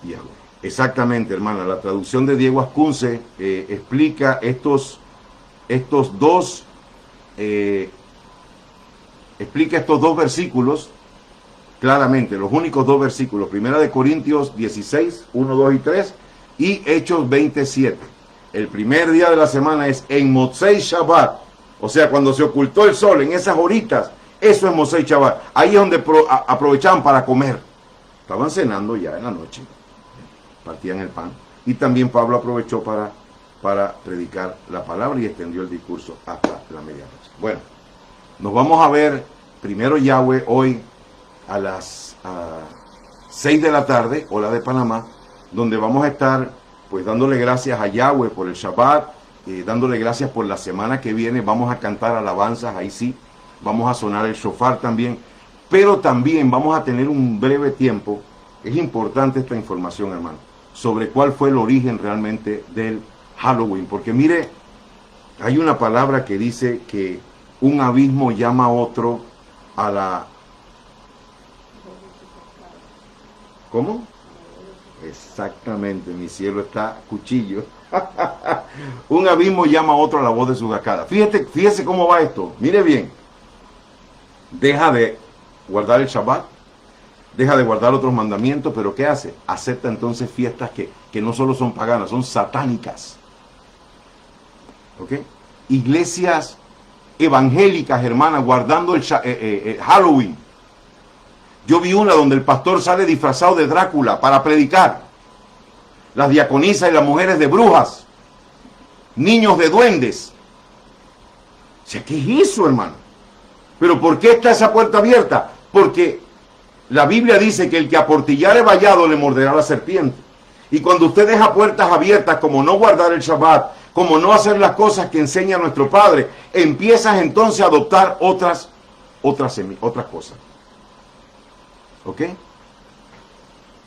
[SPEAKER 1] Yahweh. Exactamente, hermana. La traducción de Diego Ascunce explica estos dos versículos claramente, los únicos dos versículos, Primera de Corintios 16, 1, 2 y 3, y Hechos 27. El primer día de la semana es en Motzei Shabbat, o sea, cuando se ocultó el sol, en esas horitas, eso es Motzei Shabbat. Ahí es donde aprovechaban para comer. Estaban cenando ya en la noche, partían el pan. Y también Pablo aprovechó para predicar la palabra y extendió el discurso hasta la medianoche. Bueno, nos vamos a ver primero Yahweh hoy a las 6 de la tarde, hora de Panamá, donde vamos a estar pues dándole gracias a Yahweh por el Shabbat, dándole gracias por la semana que viene. Vamos a cantar alabanzas, ahí sí, vamos a sonar el shofar también, pero también vamos a tener un breve tiempo. Es importante esta información, hermano, sobre cuál fue el origen realmente del Halloween, porque mire, hay una palabra que dice que un abismo llama a otro a la... ¿Cómo? Exactamente, mi cielo está cuchillo. Un abismo llama a otro a la voz de su jacada. Fíjese cómo va esto. Mire bien. Deja de guardar el Shabbat, deja de guardar otros mandamientos, pero ¿qué hace? Acepta entonces fiestas que no solo son paganas, son satánicas. ¿Ok? Iglesias evangélicas, hermanas, guardando el Halloween. Yo vi una donde el pastor sale disfrazado de Drácula para predicar. Las diaconisas y las mujeres de brujas. Niños de duendes. O sea, ¿qué es eso, hermano? ¿Pero por qué está esa puerta abierta? Porque la Biblia dice que el que aportillare vallado le morderá la serpiente. Y cuando usted deja puertas abiertas, como no guardar el Shabbat, como no hacer las cosas que enseña nuestro Padre, empiezas entonces a adoptar otras cosas. ¿Ok?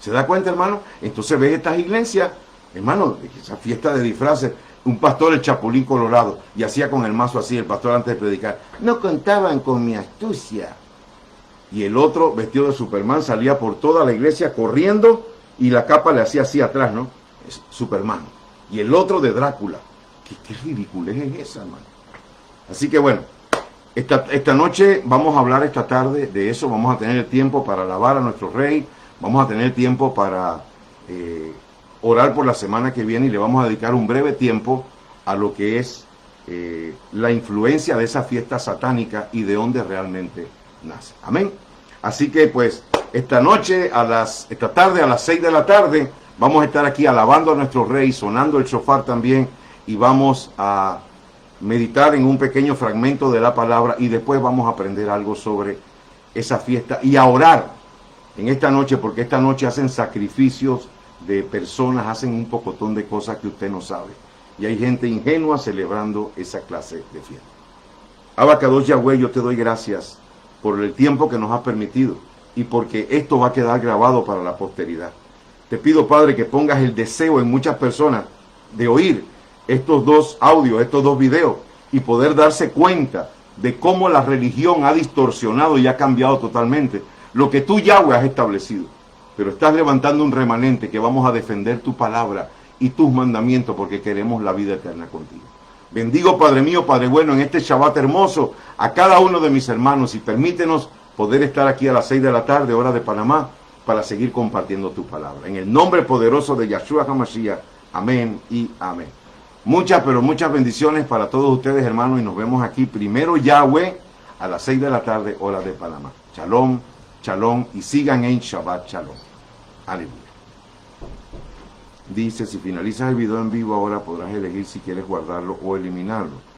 [SPEAKER 1] ¿Se da cuenta, hermano? Entonces ves estas iglesias, hermano, esa fiesta de disfraces, un pastor, el Chapulín Colorado, y hacía con el mazo así, el pastor antes de predicar, no contaban con mi astucia. Y el otro, vestido de Superman, salía por toda la iglesia corriendo y la capa le hacía así atrás, ¿no? Es Superman. Y el otro de Drácula. ¿Qué ridiculez es esa, hermano? Así que bueno, esta noche vamos a hablar esta tarde de eso. Vamos a tener el tiempo para alabar a nuestro Rey. Vamos a tener tiempo para orar por la semana que viene y le vamos a dedicar un breve tiempo a lo que es la influencia de esa fiesta satánica y de dónde realmente nace. Amén. Así que pues esta tarde a las 6 de la tarde vamos a estar aquí alabando a nuestro Rey, sonando el shofar también, y vamos a meditar en un pequeño fragmento de la palabra y después vamos a aprender algo sobre esa fiesta y a orar en esta noche, porque esta noche hacen sacrificios de personas, hacen un pocotón de cosas que usted no sabe. Y hay gente ingenua celebrando esa clase de fiesta. Abacados Yahweh, yo te doy gracias por el tiempo que nos has permitido y porque esto va a quedar grabado para la posteridad. Te pido, Padre, que pongas el deseo en muchas personas de oír estos dos audios, estos dos videos, y poder darse cuenta de cómo la religión ha distorsionado y ha cambiado totalmente lo que tú, Yahweh, has establecido. Pero estás levantando un remanente que vamos a defender tu palabra y tus mandamientos porque queremos la vida eterna contigo. Bendigo, Padre mío, Padre bueno, en este Shabbat hermoso a cada uno de mis hermanos y permítenos poder estar aquí a las 6 de la tarde, hora de Panamá, para seguir compartiendo tu palabra. En el nombre poderoso de Yahshua HaMashiach, amén y amén. Muchas, pero muchas bendiciones para todos ustedes, hermanos, y nos vemos aquí primero, Yahweh, a las 6 de la tarde, hora de Panamá. Shalom, shalom, y sigan en Shabbat Shalom. Aleluya. Dice, si finalizas el video en vivo ahora podrás elegir si quieres guardarlo o eliminarlo.